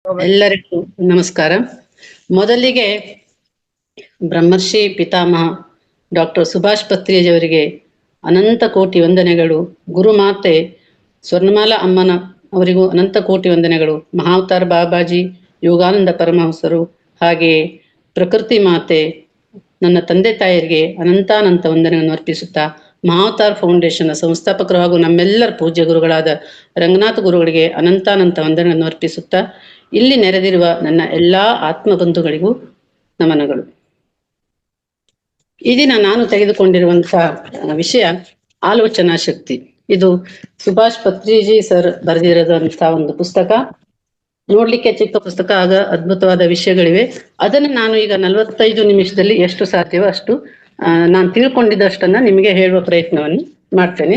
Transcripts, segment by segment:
ಎಲ್ಲರಿಗೂ ನಮಸ್ಕಾರ. ಮೊದಲಿಗೆ ಬ್ರಹ್ಮರ್ಷಿ ಪಿತಾಮಹ ಡಾಕ್ಟರ್ ಸುಭಾಷ್ ಪತ್ರಿಜಿಯವರಿಗೆ ಅನಂತ ಕೋಟಿ ವಂದನೆಗಳು. ಗುರುಮಾತೆ ಸ್ವರ್ಣಮಾಲಾ ಅಮ್ಮನ ಅವರಿಗೂ ಅನಂತ ಕೋಟಿ ವಂದನೆಗಳು. ಮಹಾವತಾರ ಬಾಬಾಜಿ, ಯೋಗಾನಂದ ಪರಮಹಂಸರು, ಹಾಗೆ ಪ್ರಕೃತಿ ಮಾತೆ, ನನ್ನ ತಂದೆ ತಾಯರಿಗೆ ಅನಂತಾನಂತ ವಂದನೆಗಳನ್ನು ಅರ್ಪಿಸುತ್ತಾ, ಮಹಾವತಾರ್ ಫೌಂಡೇಶನ್ ಸಂಸ್ಥಾಪಕರು ಹಾಗೂ ನಮ್ಮೆಲ್ಲರ ಪೂಜ್ಯ ಗುರುಗಳಾದ ರಂಗನಾಥ ಗುರುಗಳಿಗೆ ಅನಂತಾನಂತ ವಂದನೆಗಳನ್ನು ಅರ್ಪಿಸುತ್ತಾ, ಇಲ್ಲಿ ನೆರೆದಿರುವ ನನ್ನ ಎಲ್ಲಾ ಆತ್ಮ ಬಂಧುಗಳಿಗೂ ನಮನಗಳು. ಈ ದಿನ ನಾನು ತೆಗೆದುಕೊಂಡಿರುವಂತಹ ವಿಷಯ ಆಲೋಚನಾ ಶಕ್ತಿ. ಇದು ಸುಭಾಷ್ ಪತ್ರಿಜಿ ಸರ್ ಬರೆದಿರೋದಂತಹ ಒಂದು ಪುಸ್ತಕ. ನೋಡ್ಲಿಕ್ಕೆ ಚಿಕ್ಕ ಪುಸ್ತಕ, ಆಗ ಅದ್ಭುತವಾದ ವಿಷಯಗಳಿವೆ. ಅದನ್ನು ನಾನು ಈಗ 45 ನಿಮಿಷದಲ್ಲಿ ಎಷ್ಟು ಸಾಧ್ಯವೋ ಅಷ್ಟು ನಾನು ತಿಳ್ಕೊಂಡಿದ್ದಷ್ಟನ್ನ ನಿಮಗೆ ಹೇಳುವ ಪ್ರಯತ್ನವನ್ನು ಮಾಡ್ತೇನೆ.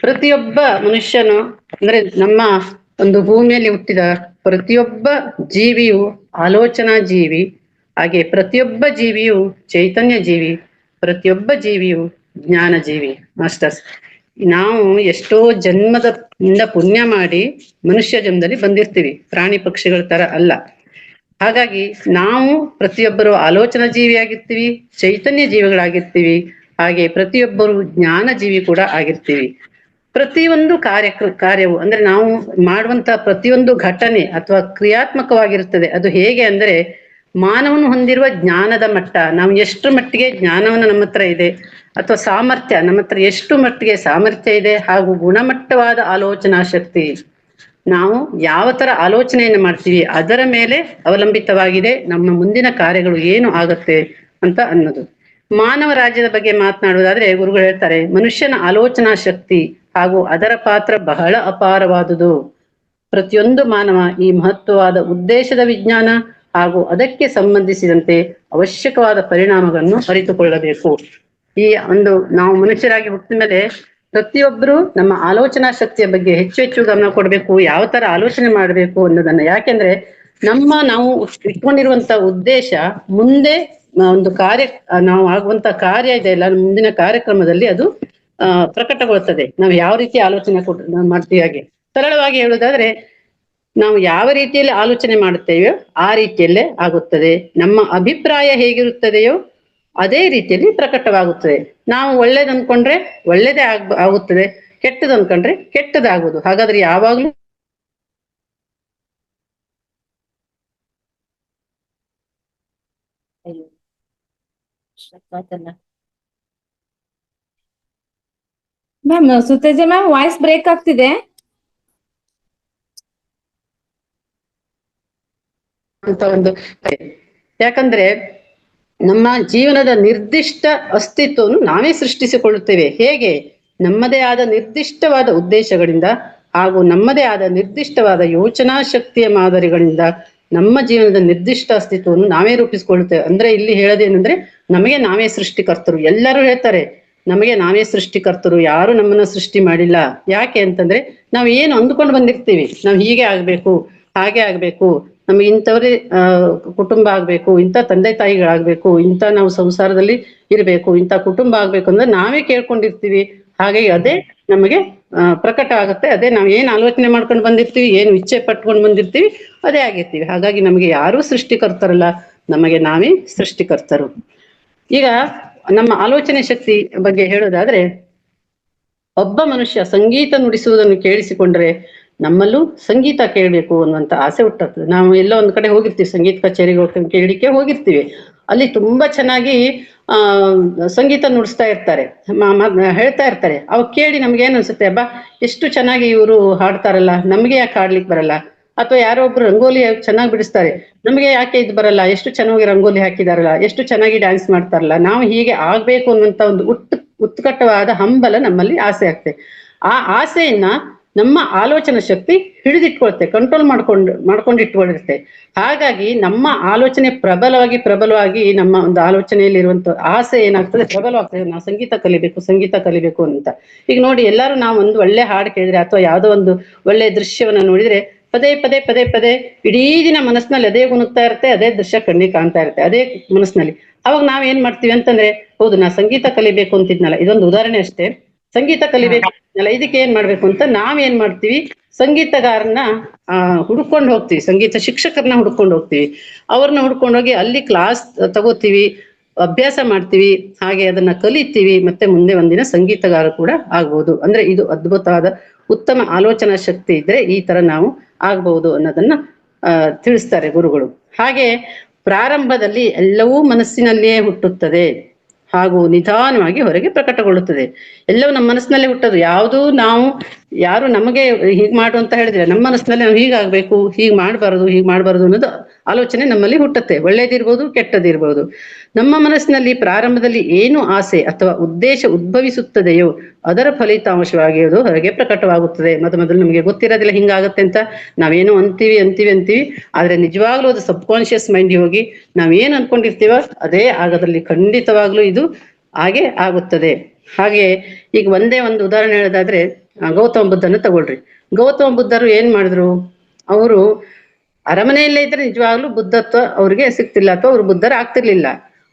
ಪ್ರತಿಯೊಬ್ಬ ಮನುಷ್ಯನು ಅಂದ್ರೆ ನಮ್ಮ ಒಂದು ಭೂಮಿಯಲ್ಲಿ ಹುಟ್ಟಿದ ಪ್ರತಿಯೊಬ್ಬ ಜೀವಿಯು ಆಲೋಚನಾ ಜೀವಿ. ಹಾಗೆ ಪ್ರತಿಯೊಬ್ಬ ಜೀವಿಯು ಚೈತನ್ಯ ಜೀವಿ, ಪ್ರತಿಯೊಬ್ಬ ಜೀವಿಯು ಜ್ಞಾನ ಜೀವಿ. ಮಾಸ್ಟರ್ಸ್, ನಾವು ಎಷ್ಟೋ ಜನ್ಮದಿಂದ ಪುಣ್ಯ ಮಾಡಿ ಮನುಷ್ಯ ಜನ್ಮದಲ್ಲಿ ಬಂದಿರ್ತೀವಿ, ಪ್ರಾಣಿ ಪಕ್ಷಿಗಳ ತರ ಅಲ್ಲ. ಹಾಗಾಗಿ ನಾವು ಪ್ರತಿಯೊಬ್ಬರು ಆಲೋಚನಾ ಜೀವಿಯಾಗಿರ್ತೀವಿ, ಚೈತನ್ಯ ಜೀವಿಗಳಾಗಿರ್ತೀವಿ, ಹಾಗೆ ಪ್ರತಿಯೊಬ್ಬರು ಜ್ಞಾನ ಜೀವಿ ಕೂಡ ಆಗಿರ್ತೀವಿ. ಪ್ರತಿಯೊಂದು ಕಾರ್ಯವು ಅಂದ್ರೆ ನಾವು ಮಾಡುವಂತ ಪ್ರತಿಯೊಂದು ಘಟನೆ ಅಥವಾ ಕ್ರಿಯಾತ್ಮಕವಾಗಿರುತ್ತದೆ. ಅದು ಹೇಗೆ ಅಂದ್ರೆ ಮಾನವನು ಹೊಂದಿರುವ ಜ್ಞಾನದ ಮಟ್ಟ, ನಾವು ಎಷ್ಟು ಮಟ್ಟಿಗೆ ಜ್ಞಾನವನ್ನು ನಮ್ಮ ಹತ್ರ ಇದೆ, ಅಥವಾ ಸಾಮರ್ಥ್ಯ ನಮ್ಮ ಹತ್ರ ಎಷ್ಟು ಮಟ್ಟಿಗೆ ಸಾಮರ್ಥ್ಯ ಇದೆ, ಹಾಗೂ ಗುಣಮಟ್ಟವಾದ ಆಲೋಚನಾ ಶಕ್ತಿ, ನಾವು ಯಾವ ತರ ಆಲೋಚನೆಯನ್ನು ಮಾಡ್ತೀವಿ ಅದರ ಮೇಲೆ ಅವಲಂಬಿತವಾಗಿದೆ ನಮ್ಮ ಮುಂದಿನ ಕಾರ್ಯಗಳು ಏನು ಆಗತ್ತೆ ಅಂತ ಅನ್ನೋದು. ಮಾನವ ರಾಜ್ಯದ ಬಗ್ಗೆ ಮಾತನಾಡುವುದಾದ್ರೆ ಗುರುಗಳು ಹೇಳ್ತಾರೆ, ಮನುಷ್ಯನ ಆಲೋಚನಾ ಶಕ್ತಿ ಹಾಗೂ ಅದರ ಪಾತ್ರ ಬಹಳ ಅಪಾರವಾದುದು. ಪ್ರತಿಯೊಂದು ಮಾನವ ಈ ಮಹತ್ವವಾದ ಉದ್ದೇಶದ ವಿಜ್ಞಾನ ಹಾಗೂ ಅದಕ್ಕೆ ಸಂಬಂಧಿಸಿದಂತೆ ಅವಶ್ಯಕವಾದ ಪರಿಣಾಮಗಳನ್ನು ಅರಿತುಕೊಳ್ಳಬೇಕು. ಈ ಒಂದು ನಾವು ಮನುಷ್ಯರಾಗಿ ಹುಟ್ಟಿದ ಮೇಲೆ ಪ್ರತಿಯೊಬ್ಬರು ನಮ್ಮ ಆಲೋಚನಾ ಶಕ್ತಿಯ ಬಗ್ಗೆ ಹೆಚ್ಚು ಹೆಚ್ಚು ಗಮನ ಕೊಡಬೇಕು, ಯಾವ ತರ ಆಲೋಚನೆ ಮಾಡಬೇಕು ಅನ್ನೋದನ್ನ. ಯಾಕೆಂದ್ರೆ ನಾವು ಇಟ್ಕೊಂಡಿರುವಂತ ಉದ್ದೇಶ ಮುಂದೆ ಒಂದು ನಾವು ಆಗುವಂತ ಕಾರ್ಯ ಇದೆ ಇಲ್ಲ, ಮುಂದಿನ ಕಾರ್ಯಕ್ರಮದಲ್ಲಿ ಅದು ಪ್ರಕಟಗೊಳ್ಳುತ್ತದೆ. ನಾವು ಯಾವ ರೀತಿ ಆಲೋಚನೆ ಮಾಡ್ತೀವಿ. ಹಾಗೆ ಸರಳವಾಗಿ ಹೇಳುವುದಾದ್ರೆ, ನಾವು ಯಾವ ರೀತಿಯಲ್ಲಿ ಆಲೋಚನೆ ಮಾಡುತ್ತೇವೆಯೋ ಆ ರೀತಿಯಲ್ಲೇ ಆಗುತ್ತದೆ. ನಮ್ಮ ಅಭಿಪ್ರಾಯ ಹೇಗಿರುತ್ತದೆಯೋ ಅದೇ ರೀತಿಯಲ್ಲಿ ಪ್ರಕಟವಾಗುತ್ತದೆ. ನಾವು ಒಳ್ಳೇದ್ ಅನ್ಕೊಂಡ್ರೆ ಒಳ್ಳೇದೇ ಆಗುತ್ತದೆ, ಕೆಟ್ಟದ್ ಅನ್ಕೊಂಡ್ರೆ ಕೆಟ್ಟದಾಗುವುದು. ಹಾಗಾದ್ರೆ ಯಾವಾಗ್ಲೂ ಮ್ಯಾಮ್ ಸುತೇಜ ಮ್ಯಾಮ್ ವಾಯ್ಸ್ ಬ್ರೇಕ್ ಆಗ್ತಿದೆ. ಅಂತ ಒಂದು, ಯಾಕಂದ್ರೆ ನಮ್ಮ ಜೀವನದ ನಿರ್ದಿಷ್ಟ ಅಸ್ತಿತ್ವವನ್ನು ನಾವೇ ಸೃಷ್ಟಿಸಿಕೊಳ್ಳುತ್ತೇವೆ. ಹೇಗೆ? ನಮ್ಮದೇ ಆದ ನಿರ್ದಿಷ್ಟವಾದ ಉದ್ದೇಶಗಳಿಂದ ಹಾಗೂ ನಮ್ಮದೇ ಆದ ನಿರ್ದಿಷ್ಟವಾದ ಯೋಚನಾ ಶಕ್ತಿಯ ಮಾದರಿಗಳಿಂದ ನಮ್ಮ ಜೀವನದ ನಿರ್ದಿಷ್ಟ ಅಸ್ತಿತ್ವವನ್ನು ನಾವೇ ರೂಪಿಸಿಕೊಳ್ಳುತ್ತೇವೆ. ಅಂದ್ರೆ ಇಲ್ಲಿ ಹೇಳೋದೇನೆಂದ್ರೆ, ನಮಗೆ ನಾವೇ ಸೃಷ್ಟಿಕರ್ತರು. ಎಲ್ಲರೂ ಹೇಳ್ತಾರೆ ನಮಗೆ ನಾವೇ ಸೃಷ್ಟಿಕರ್ತರು, ಯಾರು ನಮ್ಮನ್ನ ಸೃಷ್ಟಿ ಮಾಡಿಲ್ಲ. ಯಾಕೆ ಅಂತಂದ್ರೆ ನಾವು ಏನು ಅಂದುಕೊಂಡು ಬಂದಿರ್ತೀವಿ, ನಾವು ಹೀಗೆ ಆಗ್ಬೇಕು, ಹಾಗೆ ಆಗ್ಬೇಕು, ನಮ್ಗೆ ಇಂಥವ್ರೇ ಕುಟುಂಬ ಆಗ್ಬೇಕು, ಇಂಥ ತಂದೆ ತಾಯಿಗಳಾಗ್ಬೇಕು, ಇಂಥ ನಾವು ಸಂಸಾರದಲ್ಲಿ ಇರ್ಬೇಕು, ಇಂಥ ಕುಟುಂಬ ಆಗ್ಬೇಕು ಅಂದ್ರೆ ನಾವೇ ಕೇಳ್ಕೊಂಡಿರ್ತೀವಿ. ಹಾಗಾಗಿ ಅದೇ ನಮಗೆ ಪ್ರಕಟ ಆಗುತ್ತೆ. ಅದೇ ನಾವು ಏನ್ ಆಲೋಚನೆ ಮಾಡ್ಕೊಂಡು ಬಂದಿರ್ತೀವಿ, ಏನು ಇಚ್ಛೆ ಪಟ್ಕೊಂಡು ಬಂದಿರ್ತೀವಿ, ಅದೇ ಆಗಿರ್ತೀವಿ. ಹಾಗಾಗಿ ನಮಗೆ ಯಾರೂ ಸೃಷ್ಟಿಕರ್ತರಲ್ಲ, ನಮಗೆ ನಾವೇ ಸೃಷ್ಟಿಕರ್ತರು. ಈಗ ನಮ್ಮ ಆಲೋಚನೆ ಶಕ್ತಿ ಬಗ್ಗೆ ಹೇಳೋದಾದ್ರೆ, ಒಬ್ಬ ಮನುಷ್ಯ ಸಂಗೀತ ನುಡಿಸುವುದನ್ನು ಕೇಳಿಸಿಕೊಂಡ್ರೆ ನಮ್ಮಲ್ಲೂ ಸಂಗೀತ ಕೇಳಬೇಕು ಅನ್ನುವಂತ ಆಸೆ ಹುಟ್ಟುತ್ತದೆ. ನಾವು ಎಲ್ಲೋ ಒಂದ್ ಕಡೆ ಹೋಗಿರ್ತೀವಿ, ಸಂಗೀತ ಕಚೇರಿಗೆ ಕೇಳಲಿಕ್ಕೆ ಹೋಗಿರ್ತೀವಿ. ಅಲ್ಲಿ ತುಂಬಾ ಚೆನ್ನಾಗಿ ಸಂಗೀತ ನುಡಿಸ್ತಾ ಇರ್ತಾರೆ, ಹೇಳ್ತಾ ಇರ್ತಾರೆ. ಅವ್ ಕೇಳಿ ನಮ್ಗೆ ಏನ್ ಅನ್ಸುತ್ತೆ, ಅಬ್ಬಾ ಎಷ್ಟು ಚೆನ್ನಾಗಿ ಇವರು ಹಾಡ್ತಾರಲ್ಲ, ನಮ್ಗೆ ಯಾಕೆ ಹಾಡ್ಲಿಕ್ಕೆ ಬರಲ್ಲ? ಅಥವಾ ಯಾರೋ ಒಬ್ರು ರಂಗೋಲಿ ಚೆನ್ನಾಗಿ ಬಿಡಿಸ್ತಾರೆ, ನಮ್ಗೆ ಯಾಕೆ ಇದು ಬರಲ್ಲ? ಎಷ್ಟು ಚೆನ್ನಾಗಿ ರಂಗೋಲಿ ಹಾಕಿದಾರಲ್ಲ, ಎಷ್ಟು ಚೆನ್ನಾಗಿ ಡ್ಯಾನ್ಸ್ ಮಾಡ್ತಾರಲ್ಲ, ನಾವು ಹೀಗೆ ಆಗ್ಬೇಕು ಅನ್ನುವಂತ ಒಂದು ಉತ್ಕಟವಾದ ಹಂಬಲ ನಮ್ಮಲ್ಲಿ ಆಸೆ ಆಗ್ತದೆ. ಆ ಆಸೆಯನ್ನ ನಮ್ಮ ಆಲೋಚನಾ ಶಕ್ತಿ ಹಿಡಿದಿಟ್ಕೊಳುತ್ತೆ, ಕಂಟ್ರೋಲ್ ಮಾಡ್ಕೊಂಡು ಇಟ್ಕೊಂಡಿರುತ್ತೆ. ಹಾಗಾಗಿ ನಮ್ಮ ಆಲೋಚನೆ ಪ್ರಬಲವಾಗಿ ನಮ್ಮ ಒಂದು ಆಲೋಚನೆಯಲ್ಲಿ ಇರುವಂತ ಆಸೆ ಏನಾಗ್ತದೆ, ಪ್ರಬಲವಾಗ್ತದೆ. ನಾವು ಸಂಗೀತ ಕಲಿಬೇಕು ಅಂತ. ಈಗ ನೋಡಿ, ಎಲ್ಲರೂ ನಾವು ಒಂದು ಒಳ್ಳೆ ಹಾಡು ಕೇಳಿದ್ರೆ ಅಥವಾ ಯಾವುದೋ ಒಂದು ಒಳ್ಳೆ ದೃಶ್ಯವನ್ನ ನೋಡಿದ್ರೆ ಪದೇ ಇಡೀ ದಿನ ಮನಸ್ಸಿನಲ್ಲಿ ಅದೇ ಗುಣಗ್ತಾ ಇರುತ್ತೆ, ಅದೇ ದೃಶ್ಯ ಕಣ್ಣಿಗೆ ಕಾಣ್ತಾ ಇರುತ್ತೆ, ಅದೇ ಮನಸ್ಸಿನಲ್ಲಿ. ಅವಾಗ ನಾವ್ ಏನ್ ಮಾಡ್ತೀವಿ ಅಂತಂದ್ರೆ, ಹೌದು ನಾ ಸಂಗೀತ ಕಲಿಬೇಕು ಅಂತಿದ್ನಲ್ಲ, ಇದೊಂದು ಉದಾಹರಣೆ ಅಷ್ಟೇ. ಸಂಗೀತ ಕಲಿಬೇಕು ಅಲ್ಲ, ಇದಕ್ಕೆ ಏನ್ ಮಾಡ್ಬೇಕು ಅಂತ ನಾವೇನ್ ಮಾಡ್ತೀವಿ, ಸಂಗೀತಗಾರನ್ನ ಹುಡ್ಕೊಂಡು ಹೋಗ್ತೀವಿ, ಸಂಗೀತ ಶಿಕ್ಷಕರನ್ನ ಹುಡ್ಕೊಂಡು ಹೋಗ್ತೀವಿ. ಅವ್ರನ್ನ ಹುಡ್ಕೊಂಡೋಗಿ ಅಲ್ಲಿ ಕ್ಲಾಸ್ ತಗೋತೀವಿ, ಅಭ್ಯಾಸ ಮಾಡ್ತೀವಿ, ಹಾಗೆ ಅದನ್ನ ಕಲಿತೀವಿ, ಮತ್ತೆ ಮುಂದೆ ಒಂದಿನ ಸಂಗೀತಗಾರ ಕೂಡ ಆಗ್ಬಹುದು. ಅಂದ್ರೆ ಇದು ಅದ್ಭುತವಾದ ಉತ್ತಮ ಆಲೋಚನಾ ಶಕ್ತಿ ಇದ್ರೆ ಈ ತರ ನಾವು ಆಗ್ಬಹುದು ಅನ್ನೋದನ್ನ ತಿಳಿಸ್ತಾರೆ ಗುರುಗಳು. ಹಾಗೆ ಪ್ರಾರಂಭದಲ್ಲಿ ಎಲ್ಲವೂ ಮನಸ್ಸಿನಲ್ಲಿಯೇ ಹುಟ್ಟುತ್ತದೆ ಹಾಗೂ ನಿಧಾನವಾಗಿ ಹೊರಗೆ ಪ್ರಕಟಗೊಳ್ಳುತ್ತದೆ. ಎಲ್ಲವೂ ನಮ್ಮ ಮನಸ್ಸಿನಲ್ಲೇ ಹುಟ್ಟೋದು. ಯಾವುದು ನಾವು ಯಾರು ನಮಗೆ ಹೀಗ್ ಮಾಡು ಅಂತ ಹೇಳಿದ್ರೆ ನಮ್ಮ ಮನಸ್ಸಿನಲ್ಲಿ ನಾವು ಹೀಗಾಗ್ಬೇಕು, ಹೀಗ್ ಮಾಡ್ಬಾರ್ದು ಅನ್ನೋದು ಆಲೋಚನೆ ನಮ್ಮಲ್ಲಿ ಹುಟ್ಟುತ್ತೆ. ಒಳ್ಳೇದಿರ್ಬೋದು, ಕೆಟ್ಟದಿರ್ಬೋದು. ನಮ್ಮ ಮನಸ್ಸಿನಲ್ಲಿ ಪ್ರಾರಂಭದಲ್ಲಿ ಏನು ಆಸೆ ಅಥವಾ ಉದ್ದೇಶ ಉದ್ಭವಿಸುತ್ತದೆಯೋ ಅದರ ಫಲಿತಾಂಶವಾಗಿ ಅದು ಹೊರಗೆ ಪ್ರಕಟವಾಗುತ್ತದೆ. ಮೊದಲು ನಮಗೆ ಗೊತ್ತಿರೋದಿಲ್ಲ ಹಿಂಗಾಗತ್ತೆ ಅಂತ, ನಾವೇನೋ ಅಂತೀವಿ, ಆದ್ರೆ ನಿಜವಾಗ್ಲೂ ಅದು ಸಬ್ ಕಾನ್ಶಿಯಸ್ ಮೈಂಡ್ ಹೋಗಿ ನಾವೇನ್ ಅನ್ಕೊಂಡಿರ್ತೀವೋ ಅದೇ ಆಗೋದ್ರಲ್ಲಿ ಖಂಡಿತವಾಗ್ಲೂ ಇದು ಹಾಗೆ ಆಗುತ್ತದೆ. ಹಾಗೆ ಈಗ ಒಂದೇ ಒಂದು ಉದಾಹರಣೆ ಹೇಳೋದಾದ್ರೆ, ಗೌತಮ ಬುದ್ಧನ ತಗೊಳ್ರಿ. ಗೌತಮ ಬುದ್ಧರು ಏನ್ ಮಾಡಿದ್ರು? ಅವರು ಅರಮನೆಯಲ್ಲೇ ಇದ್ರೆ ನಿಜವಾಗ್ಲೂ ಬುದ್ಧತ್ವ ಅವ್ರಿಗೆ ಸಿಕ್ತಿಲ್ಲ, ಅಥವಾ ಅವ್ರು ಬುದ್ಧರ ಆಗ್ತಿರ್ಲಿಲ್ಲ.